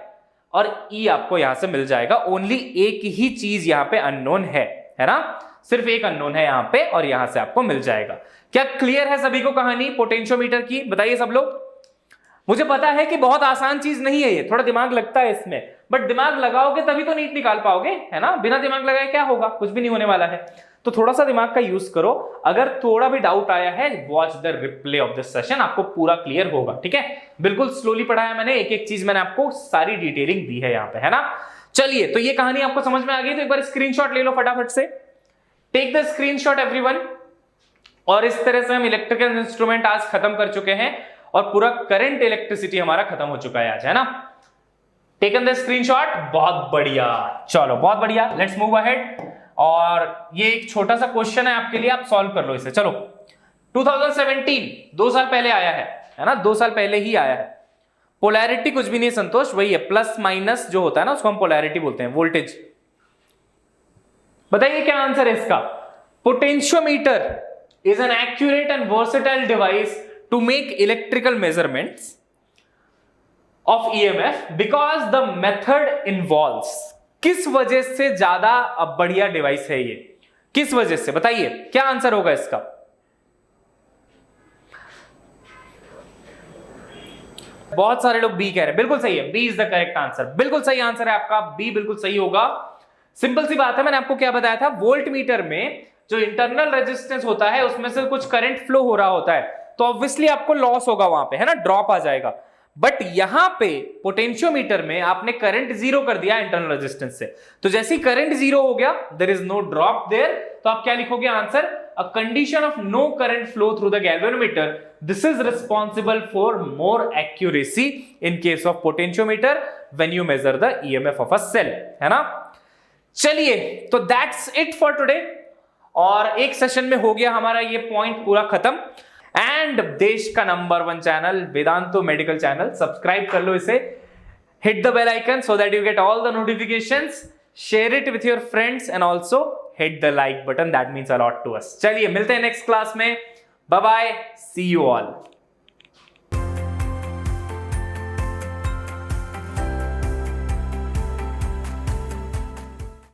S2: और E आपको यहां से मिल जाएगा। ओनली एक ही चीज यहां पे अननोन है ना? सिर्फ एक अननोन है यहां पे, और यहां से आपको मिल जाएगा। क्या क्लियर है सभी को कहानी पोटेंशियोमीटर की? बताइए सब लोग। मुझे पता है कि बहुत आसान चीज नहीं है ये, थोड़ा दिमाग लगता है इसमें, बट दिमाग लगाओगे तभी तो नीट निकाल पाओगे, है ना? बिना दिमाग लगाए क्या होगा? कुछ भी नहीं होने वाला है। तो थोड़ा सा दिमाग का यूज करो। अगर थोड़ा भी डाउट आया है, watch the replay off this session, आपको पूरा क्लियर होगा। ठीक है, बिल्कुल स्लोली पढ़ाया मैंने, एक एक चीज मैंने आपको सारी डिटेलिंग दी है यहाँ पे, है ना? चलिए, तो ये कहानी आपको समझ में आ गई, तो एक बार स्क्रीनशॉट ले लो फटाफट से। Take the screenshot everyone. और इस तरह से हम इलेक्ट्रिकल इंस्ट्रूमेंट आज खत्म कर चुके हैं, और पूरा करंट इलेक्ट्रिसिटी हमारा खत्म हो चुका है आज, है ना? टेकन द स्क्रीनशॉट, बहुत बढ़िया। चलो बहुत बढ़िया, लेट्स मूव अहेड। और ये एक छोटा सा क्वेश्चन है आपके लिए, आप सॉल्व कर लो इसे। चलो 2017, 2 साल पहले आया है ना? 2 साल पहले ही आया है। पोलैरिटी कुछ भी नहीं संतोष, वही है, प्लस माइनस जो होता है ना उसको हम पोलैरिटी बोलते हैं, वोल्टेज। बताइए क्या आंसर है इसका? Potentiometer is an accurate and versatile device to make electrical measurements of EMF because the method involves। किस वजह से ज्यादा बढ़िया डिवाइस है ये? किस वजह से? बताइए क्या आंसर होगा इसका? बहुत सारे लोग बी कह रहे हैं, बिल्कुल सही है, B is the correct answer. बिल्कुल सही आंसर है आपका, बी बिल्कुल सही होगा। सिंपल सी बात है, मैंने आपको क्या बताया था, वोल्ट मीटर में जो इंटरनल रेजिस्टेंस होता है उसमें से कुछ करंट फ्लो हो रहा होता है, तो ऑब्वियसली आपको लॉस होगा वहां पे, है ना? ड्रॉप आ जाएगा। बट यहां पे पोटेंशियोमीटर में आपने करंट जीरो कर दिया इंटरनल रेजिस्टेंस से, तो जैसे ही करंट जीरो हो गया, there is no drop there, तो आप क्या लिखोगे answer? A condition of no current flow through the galvanometer, this is responsible for more accuracy in case of potentiometer when you measure the EMF of a cell, है ना। चलिए, तो that's it for today, और एक session में हो गया हमारा ये पॉइंट पूरा खत्म। एंड देश का number 1 channel Vedantu medical channel, subscribe कर लो इसे, hit the bell icon so that you get all the notifications, share it with your friends and also hit the like button, that means a lot to us. चलिए, मिलते हैं next class में, bye bye, see you all.